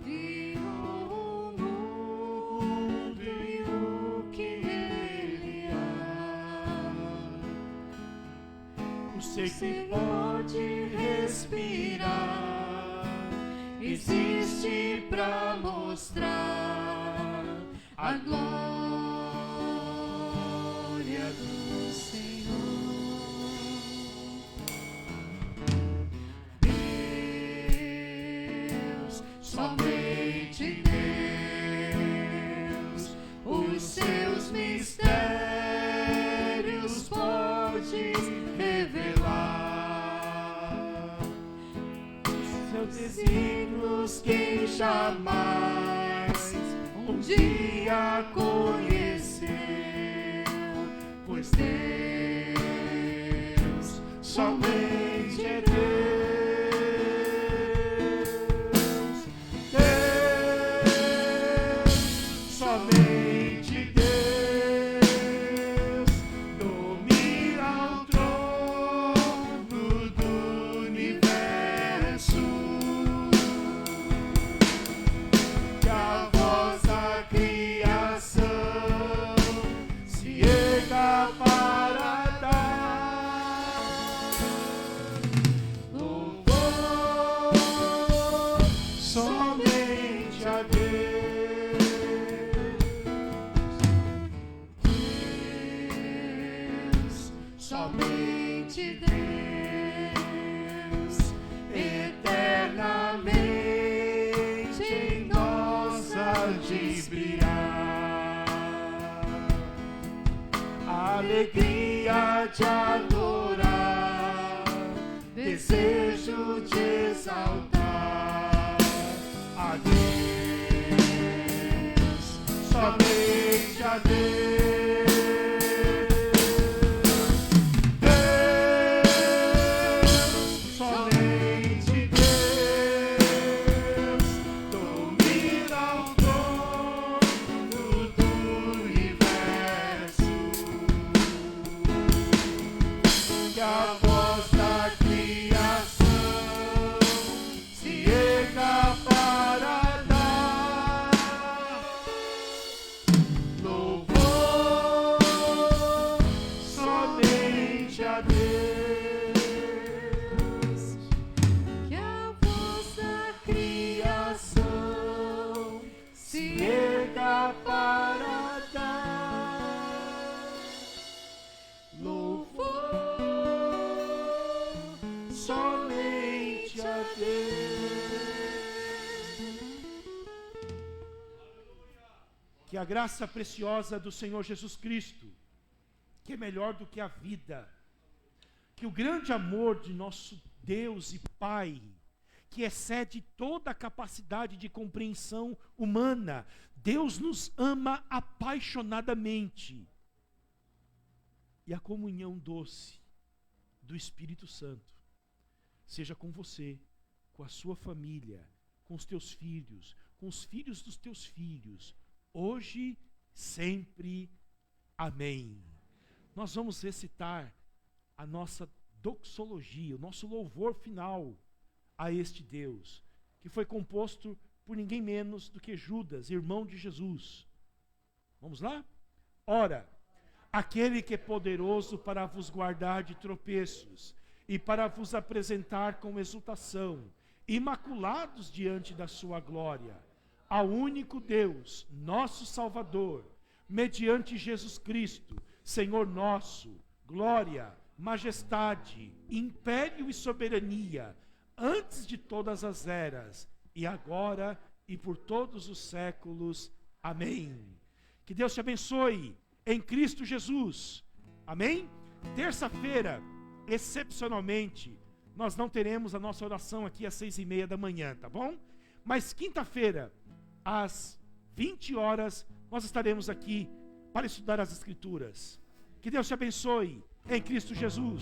criou o mundo e o que nele há. O ser que pode respirar existe para mostrar a glória do Senhor. Somente Deus, os seus mistérios pode revelar. Seus desígnios quem jamais um dia conheceu, pois Deus somente é Deus. Somente Deus, eternamente em nós há de brilhar. A alegria de adorar, desejo de exaltar a Deus, somente a Deus. A voz da criação Que a graça preciosa do Senhor Jesus Cristo, que é melhor do que a vida, que o grande amor de nosso Deus e Pai, que excede toda a capacidade de compreensão humana, Deus nos ama apaixonadamente, e a comunhão doce do Espírito Santo seja com você, com a sua família, com os teus filhos, com os filhos dos teus filhos, hoje, sempre. Amém. Nós vamos recitar a nossa doxologia, o nosso louvor final a este Deus, que foi composto por ninguém menos do que Judas, irmão de Jesus. Vamos lá? Ora, aquele que é poderoso para vos guardar de tropeços e para vos apresentar com exultação, imaculados diante da sua glória, ao único Deus, nosso Salvador, mediante Jesus Cristo, Senhor nosso, glória, majestade, império e soberania, antes de todas as eras, e agora e por todos os séculos. Amém. Que Deus te abençoe em Cristo Jesus. Amém? Terça-feira, excepcionalmente, nós não teremos a nossa oração aqui às 6:30 da manhã, tá bom? Mas quinta-feira, às 20 horas, nós estaremos aqui para estudar as Escrituras. Que Deus te abençoe em Cristo Jesus.